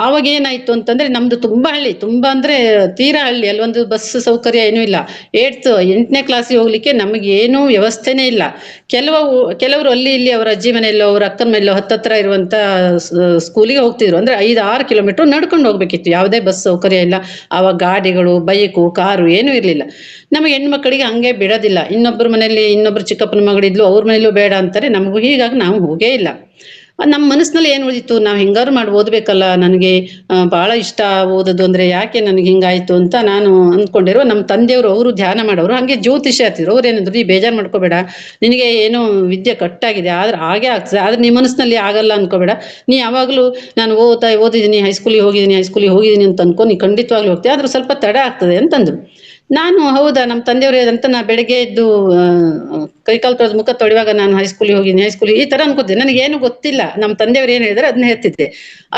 ಅವಾಗ ಏನಾಯ್ತು ಅಂತಂದ್ರೆ, ನಮ್ದು ತುಂಬಾ ಹಳ್ಳಿ, ತುಂಬಾ ಅಂದ್ರೆ ತೀರಾ ಹಳ್ಳಿ. ಅಲ್ಲೊಂದು ಬಸ್ ಸೌಕರ್ಯ ಏನೂ ಇಲ್ಲ. 8ನೇ ಕ್ಲಾಸಿಗೆ ಹೋಗ್ಲಿಕ್ಕೆ ನಮಗೆ ಏನೂ ವ್ಯವಸ್ಥೆನೇ ಇಲ್ಲ. ಕೆಲವರು ಅಲ್ಲಿ ಇಲ್ಲಿ ಅವರ ಅಜ್ಜಿ ಮನೆಯಲ್ಲೋ ಅವ್ರ ಅಕ್ಕನ ಮನೆಯಲ್ಲೋ ಹತ್ತತ್ರ ಇರುವಂತ ಸ್ಕೂಲಿಗೆ ಹೋಗ್ತಿದ್ರು. ಅಂದ್ರೆ 5-6 ಕಿಲೋಮೀಟರ್ ನಡ್ಕೊಂಡು ಹೋಗ್ಬೇಕಿತ್ತು. ಯಾವುದೇ ಬಸ್ ಸೌಕರ್ಯ ಇಲ್ಲ. ಆವಾಗ ಗಾಡಿಗಳು, ಬೈಕು, ಕಾರು ಏನೂ ಇರ್ಲಿಲ್ಲ. ನಮಗೆ ಹೆಣ್ಮಕ್ಳಿಗೆ ಹಂಗೆ ಬಿಡೋದಿಲ್ಲ. ಇನ್ನೊಬ್ರು ಚಿಕ್ಕಪ್ಪನ ಮಗಳಿದ್ಲು, ಅವ್ರ ಮನೇಲೂ ಬೇಡ ಅಂತಾರೆ. ನಮಗೂ ಹೀಗಾಗಿ ನಾವು ಹೋಗೇ ಇಲ್ಲ. ನಮ್ಮ ಮನಸ್ಸಿನಲ್ಲಿ ಏನ್ ಉಳಿದಿತ್ತು, ನಾವ್ ಹಿಂಗಾರು ಮಾಡಿ ಓದ್ಬೇಕಲ್ಲ, ನನಗೆ ಬಹಳ ಇಷ್ಟ ಓದೋದು ಅಂದ್ರೆ, ಯಾಕೆ ನನಗೆ ಹಿಂಗಾಯ್ತು ಅಂತ ನಾನು ಅಂದ್ಕೊಂಡಿರೋ. ನಮ್ಮ ತಂದೆಯವರು, ಅವರು ಧ್ಯಾನ ಮಾಡೋರು, ಹಂಗೆ ಜ್ಯೋತಿಷ್ಯ ಆಗ್ತಿದ್ರು. ಅವ್ರು ಏನಂದ್ರು, ನೀ ಬೇಜಾರ್ ಮಾಡ್ಕೋಬೇಡ, ನಿನಗೆ ಏನೋ ವಿದ್ಯೆ ಕಟ್ಟಾಗಿದೆ, ಆದ್ರೆ ಹಾಗೆ ಆಗ್ತದೆ, ಆದ್ರೆ ನೀ ಮನಸ್ಸಿನಲ್ಲಿ ಆಗಲ್ಲ ಅನ್ಕೋಬೇಡ. ನೀ ಯಾವಾಗ್ಲೂ ನಾನು ಓದಿದ್ದೀನಿ, ಹೈಸ್ಕೂಲಿಗೆ ಹೋಗಿದ್ದೀನಿ ಅಂತ ಅನ್ಕೊ, ನೀ ಖಂಡಿತವಾಗ್ಲೂ ಹೋಗ್ತೀವಿ, ಆದ್ರೂ ಸ್ವಲ್ಪ ತಡ ಆಗ್ತದೆ ಅಂತಂದ್ರು. ನಾನು ಹೌದಾ ನಮ್ಮ ತಂದೆಯವರು ಅಂತ ನಾ ಬೆಳಿಗ್ಗೆ ಎದ್ದು ಕೈಕಾಲು ತೊಳೆದು ಮುಖ ತೊಳೆಯುವಾಗ ನಾನು ಹೈಸ್ಕೂಲಿಗೆ ಹೋಗಿನಿ ಹೈಸ್ಕೂಲಿಗೆ ಈ ತರ ಅನ್ಕೋತಿದ್ದೆ. ನನಗೆ ಏನು ಗೊತ್ತಿಲ್ಲ, ನಮ್ಮ ತಂದೆಯವರು ಏನ್ ಹೇಳಿದ್ರೆ ಅದನ್ನ ಹೇಳ್ತಿದ್ದೆ.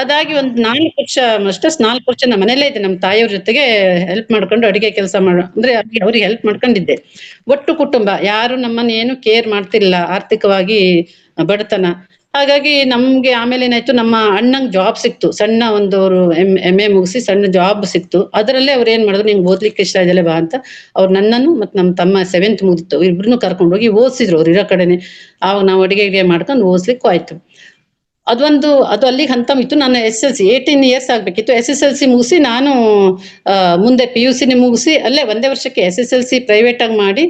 ಅದಾಗಿ ಒಂದು 4 ವರ್ಷ ಅಷ್ಟೇ, 4 ವರ್ಷ ನಮ್ಮ ಮನೇಲೇ ಇದ್ದೆ, ನಮ್ಮ ತಾಯಿಯವ್ರ ಜೊತೆಗೆ ಹೆಲ್ಪ್ ಮಾಡ್ಕೊಂಡು ಅಡಿಗೆ ಕೆಲಸ ಅಂದ್ರೆ ಅವ್ರಿಗೆ ಹೆಲ್ಪ್ ಮಾಡ್ಕೊಂಡಿದ್ದೆ. ಒಟ್ಟು ಕುಟುಂಬ, ಯಾರು ನಮ್ಮನ್ನ ಏನು ಕೇರ್ ಮಾಡ್ತಿರ್ಲಿಲ್ಲ, ಆರ್ಥಿಕವಾಗಿ ಬಡತನ. ಹಾಗಾಗಿ ನಮ್ಗೆ ಆಮೇಲೆ ಏನಾಯ್ತು, ನಮ್ಮ ಅಣ್ಣಂಗ್ ಜಾಬ್ ಸಿಕ್ತು, ಸಣ್ಣ ಒಂದು ಅವರು MA ಮುಗಿಸಿ ಸಣ್ಣ ಜಾಬ್ ಸಿಕ್ತು. ಅದರಲ್ಲೇ ಅವ್ರು ಏನ್ ಮಾಡಿದ್ರು, ನಿಂಗೆ ಓದ್ಲಿಕ್ಕೆ ಇಷ್ಟ ಇದೆಯಲ್ಲ ಬಾ ಅಂತ ಅವ್ರು ನನ್ನನ್ನು ಮತ್ತೆ ನಮ್ಮ ತಮ್ಮ 7th ಮುಗಿದಿತ್ತು ಇಬ್ರನ್ನು ಕರ್ಕೊಂಡು ಹೋಗಿ ಓದಿಸಿದ್ರು ಅವ್ರು ಇರೋ ಕಡೆನೆ. ಆವಾಗ ನಾವು ಅಡಿಗೆ ಮಾಡ್ಕೊಂಡು ಓದಿಸ್ಲಿಕ್ಕೂ ಆಯ್ತು. ಅದು ಅಲ್ಲಿಗೆ ಹಂತ ಇತ್ತು. ನಾನು SSLC 18 years ಆಗ್ಬೇಕಿತ್ತು. SSLC ಮುಗಿಸಿ ನಾನು ಮುಂದೆ PUC ಮುಗಿಸಿ ಅಲ್ಲೇ ಒಂದೇ ವರ್ಷಕ್ಕೆ SSLC ಪ್ರೈವೇಟ್ ಆಗಿ ಮಾಡಿ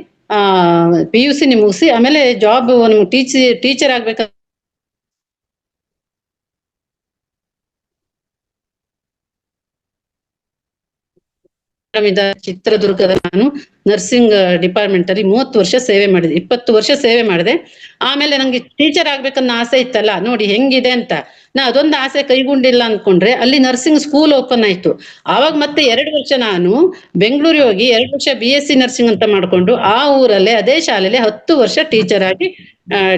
PUC ಮುಗಿಸಿ ಆಮೇಲೆ ಜಾಬ್ ಟೀಚರ್ ಆಗ್ಬೇಕ ಚಿತ್ರದುರ್ಗದ ನಾನು ನರ್ಸಿಂಗ್ ಡಿಪಾರ್ಟ್ಮೆಂಟ್ ಅಲ್ಲಿ 30 ವರ್ಷ ಸೇವೆ ಮಾಡಿದೆ, 20 ವರ್ಷ ಸೇವೆ ಮಾಡಿದೆ. ಆಮೇಲೆ ನಂಗೆ ಟೀಚರ್ ಆಗ್ಬೇಕನ್ನೋ ಆಸೆ ಇತ್ತಲ್ಲ, ನೋಡಿ ಹೆಂಗಿದೆ ಅಂತ. ನಾ ಅದೊಂದು ಆಸೆ ಕೈಗೊಂಡಿಲ್ಲ ಅನ್ಕೊಂಡ್ರೆ ಅಲ್ಲಿ ನರ್ಸಿಂಗ್ ಸ್ಕೂಲ್ ಓಪನ್ ಆಯ್ತು. ಆವಾಗ ಮತ್ತೆ 2 ವರ್ಷ ನಾನು ಬೆಂಗಳೂರಿಗೆ ಹೋಗಿ 2 ವರ್ಷ BSc ನರ್ಸಿಂಗ್ ಅಂತ ಮಾಡ್ಕೊಂಡು ಆ ಊರಲ್ಲೇ ಅದೇ ಶಾಲೆಯಲ್ಲಿ 10 ವರ್ಷ ಟೀಚರ್ ಆಗಿ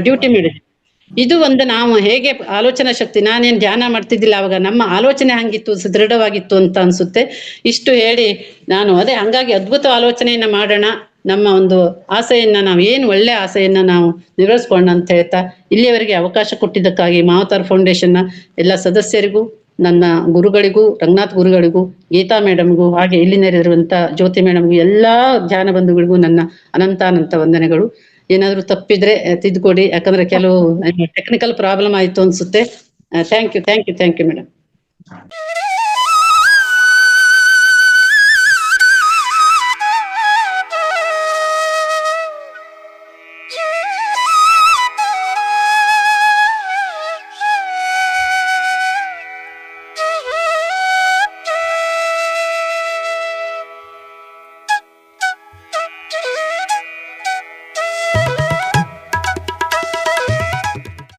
ಡ್ಯೂಟಿ ಮಾಡಿದೆ. ಇದು ಒಂದು ನಾವು ಹೇಗೆ ಆಲೋಚನಾ ಶಕ್ತಿ, ನಾನೇನ್ ಧ್ಯಾನ ಮಾಡ್ತಿದ್ದಿಲ್ಲ ಅವಾಗ, ನಮ್ಮ ಆಲೋಚನೆ ಹಂಗಿತ್ತು, ಸುದೃಢವಾಗಿತ್ತು ಅಂತ ಅನ್ಸುತ್ತೆ. ಇಷ್ಟು ಹೇಳಿ ನಾನು ಹಂಗಾಗಿ ಅದ್ಭುತ ಆಲೋಚನೆಯನ್ನ ಮಾಡೋಣ, ನಮ್ಮ ಒಂದು ಆಸೆಯನ್ನ ನಾವು ಏನು ಒಳ್ಳೆ ಆಸೆಯನ್ನ ನಾವು ನಿರ್ವಹಿಸ್ಕೊಳ್ಳೋಣ ಅಂತ ಹೇಳ್ತಾ ಇಲ್ಲಿಯವರೆಗೆ ಅವಕಾಶ ಕೊಟ್ಟಿದ್ದಕ್ಕಾಗಿ ಮಾವತಾರ್ ಫೌಂಡೇಶನ್ನ ಎಲ್ಲ ಸದಸ್ಯರಿಗೂ, ನನ್ನ ಗುರುಗಳಿಗೂ, ರಂಗನಾಥ್ ಗುರುಗಳಿಗೂ, ಗೀತಾ ಮೇಡಮ್ಗೂ, ಹಾಗೆ ಇಲ್ಲಿ ನೆರೆದಿರುವಂತ ಜ್ಯೋತಿ ಮೇಡಮ್ಗೂ, ಎಲ್ಲಾ ಧ್ಯಾನ ಬಂಧುಗಳಿಗೂ ನನ್ನ ಅನಂತ ವಂದನೆಗಳು. ಏನಾದ್ರು ತಪ್ಪಿದ್ರೆ ತಿದ್ದುಕೊಡಿ, ಯಾಕಂದ್ರೆ ಕೆಲವು ಟೆಕ್ನಿಕಲ್ ಪ್ರಾಬ್ಲಮ್ ಆಯ್ತು ಅನ್ಸುತ್ತೆ. Thank you madam.